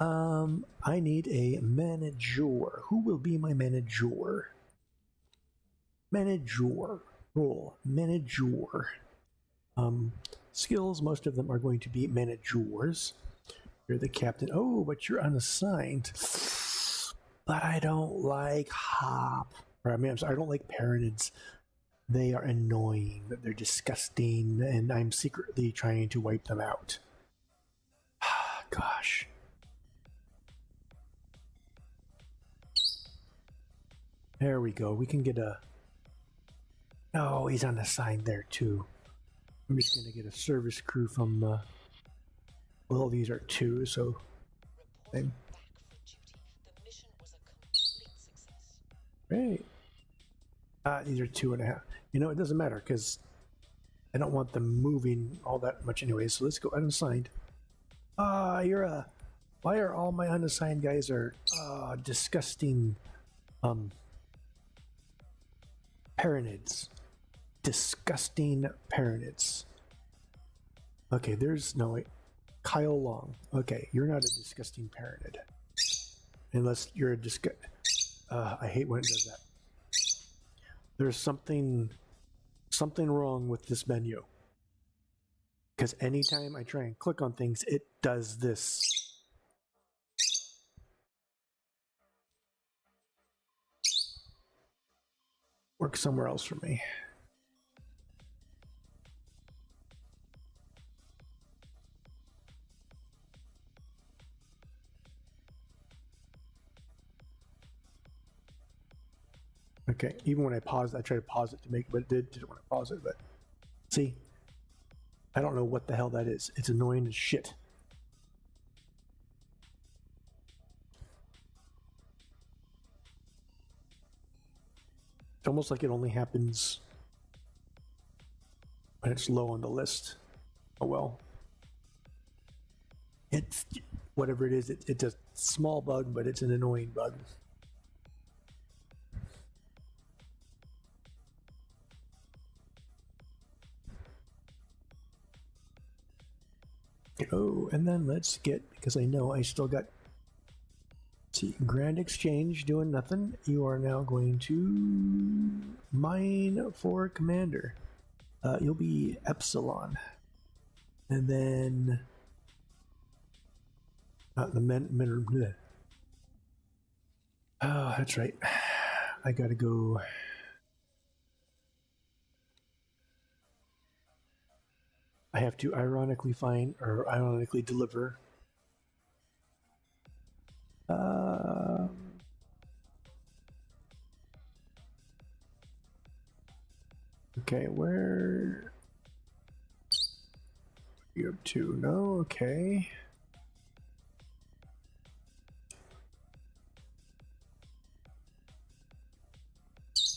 I need a manager. Who will be my manager? Manager. Role. Manager. Skills, most of them are going to be managers. You're the captain. Oh, but you're unassigned. But I don't like Hop. Or I mean, I'm sorry, I don't like Paranids. They are annoying. They're disgusting, and I'm secretly trying to wipe them out. Gosh. There we go. We can get a... Oh, he's unassigned there too. I'm just going to get a service crew from... Well, these are 2, so... Reporting back for duty. The mission was a complete success. Great. These are 2.5. You know, it doesn't matter, because I don't want them moving all that much anyway, so let's go unassigned. You're a... Why are all my unassigned guys are disgusting Paranids? Disgusting Paranids. Okay, there's no wait. Kyle Long. Okay, you're not a disgusting Paranid. Unless you're a I hate when it does that. There's something wrong with this menu. Because anytime I try and click on things, it does this. Work somewhere else for me. Okay, even when I paused, I tried to pause it to make, but it didn't want to pause it, but see, I don't know what the hell that is. It's annoying as shit. It's almost like it only happens when it's low on the list. Oh well. It's whatever it is, it's a small bug, but it's an annoying bug. Oh, and then let's get, because I know I still got, see, Grand Exchange doing nothing. You are now going to mine for commander. You'll be Epsilon. And then the men. Oh, that's right. I gotta go. I have to ironically deliver. Okay, where you have 2? No, okay.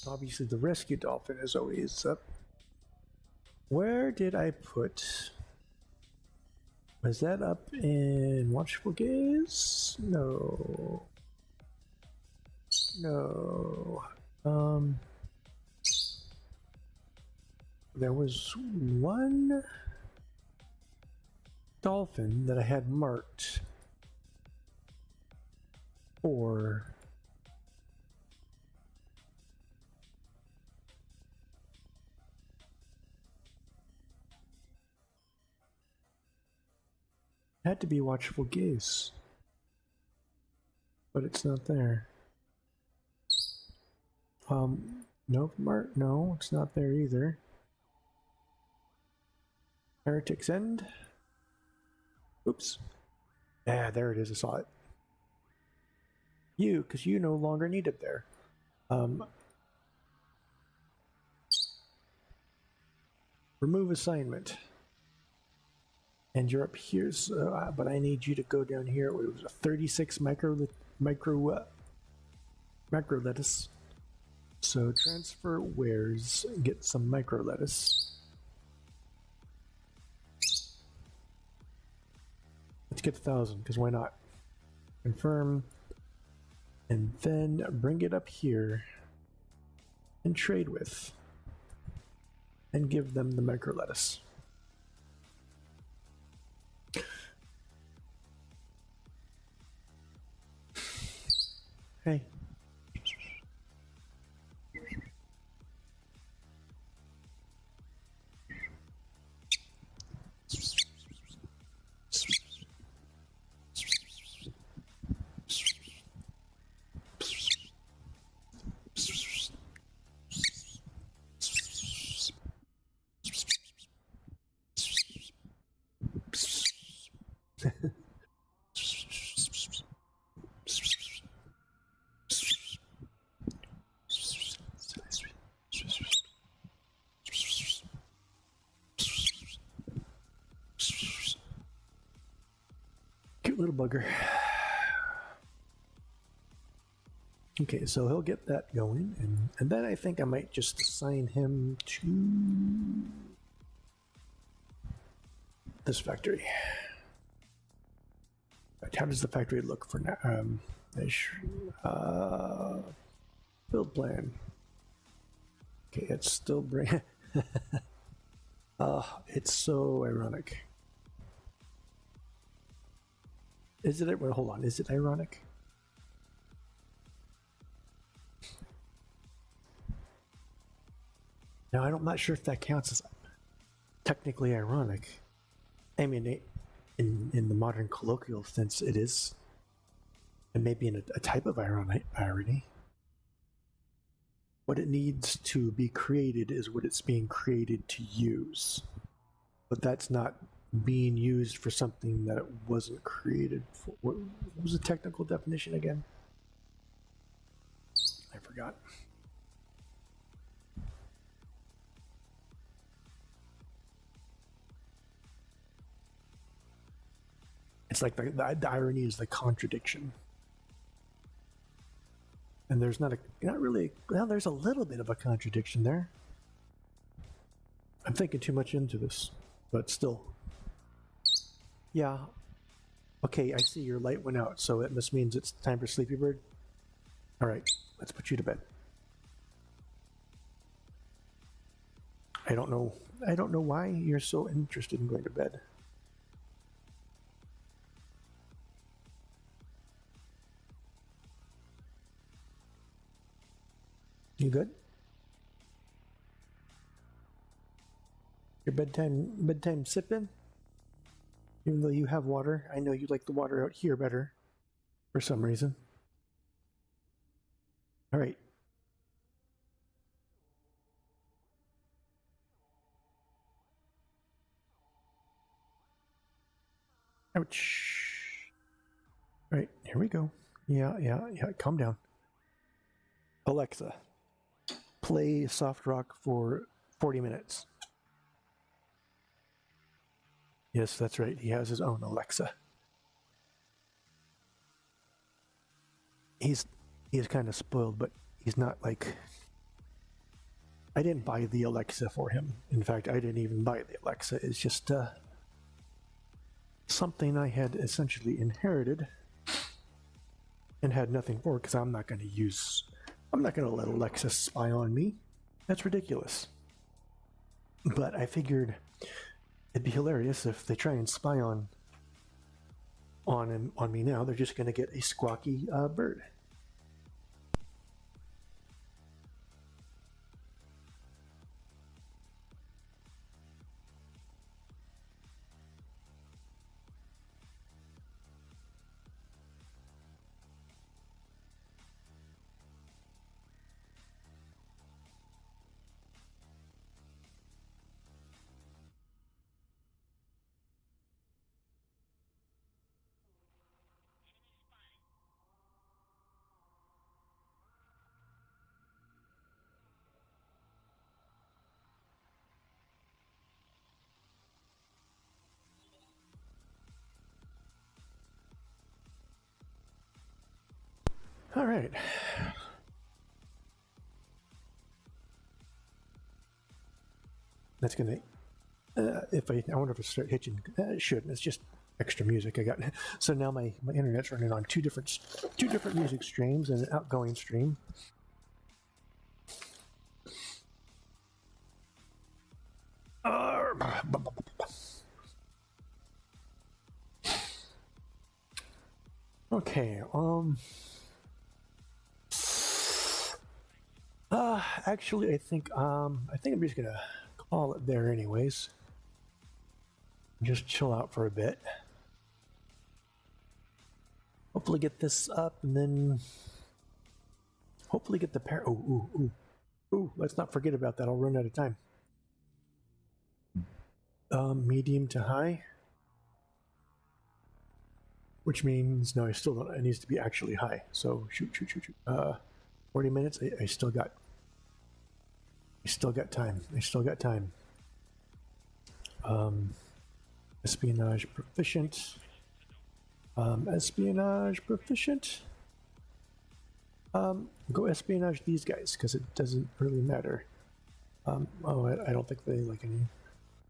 Obviously, the rescue dolphin is always up. Where did I put? Was that up in Watchful Gaze? No. No. There was one dolphin that I had marked for had to be Watchful Gaze, but it's not there. No, Mark, no, it's not there either. Heretic's End. Oops. Yeah, there it is. I saw it. You, because you no longer need it there. Remove assignment. And you're up here, so, but I need you to go down here. It was a 36 macro lettuce. So transfer wares, get some micro lettuce. Let's get 1,000, because why not? Confirm. And then bring it up here and trade with. And give them the micro lettuce. Hey. Cute little bugger. Okay, so he'll get that going, and then I think I might just assign him to this factory. Right, how does the factory look for now? Build plan. Okay, it's still bring. It's so ironic. Is it? Well, hold on. Is it ironic? Now, I'm not sure if that counts as technically ironic. I mean, in the modern colloquial sense, it is. And maybe in a type of irony. What it needs to be created is what it's being created to use. But that's not being used for something that it wasn't created for. What was the technical definition again? I forgot. It's like the irony is the contradiction. And there's not really, well, there's a little bit of a contradiction there. I'm thinking too much into this, but still. Yeah. Okay, I see your light went out, so it must means it's time for Sleepy Bird. All right, let's put you to bed. I don't know why you're so interested in going to bed. You good? Your bedtime sipping? Even though you have water, I know you like the water out here better for some reason. All right. Ouch. All right, here we go. Yeah, calm down. Alexa, play soft rock for 40 minutes. Yes, that's right. He has his own Alexa. He's kind of spoiled, but he's not like... I didn't buy the Alexa for him. In fact, I didn't even buy the Alexa. It's just something I had essentially inherited and had nothing for, because I'm not going to let Alexa spy on me. That's ridiculous. But I figured it'd be hilarious if they try and spy on me now. They're just going to get a squawky bird. All right. That's gonna. I wonder if it start hitching. It shouldn't. It's just extra music I got. So now my internet's running on two different music streams and an outgoing stream. Okay. Actually, I think I'm just gonna call it there, anyways. Just chill out for a bit. Hopefully, get this up, and then hopefully get the pair. Ooh! Let's not forget about that. I'll run out of time. Medium to high. which means no, I still don't. It needs to be actually high. So shoot. 40 minutes. I still got time. Espionage proficient. Go espionage these guys because it doesn't really matter. I don't think they like any.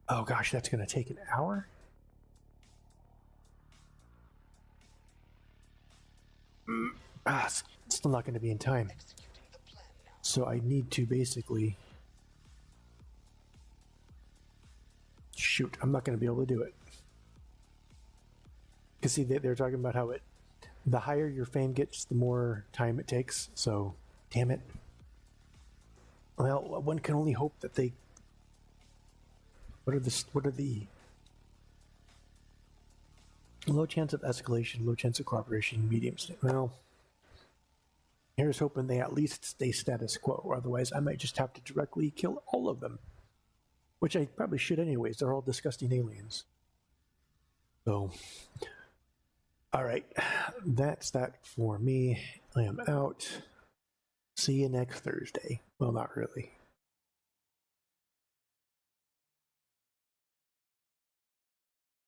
Oh gosh, that's going to take an hour. Still not going to be in time. So I need to basically shoot. I'm not going to be able to do it. Because see, they're talking about how the higher your fame gets, the more time it takes. So, damn it. Well, one can only hope that they. What are the low chance of escalation, low chance of cooperation, medium? Well, here's hoping they at least stay status quo. Otherwise, I might just have to directly kill all of them, which I probably should anyways. They're all disgusting aliens. So, all right, that's that for me. I am out. See you next Thursday. Well, not really.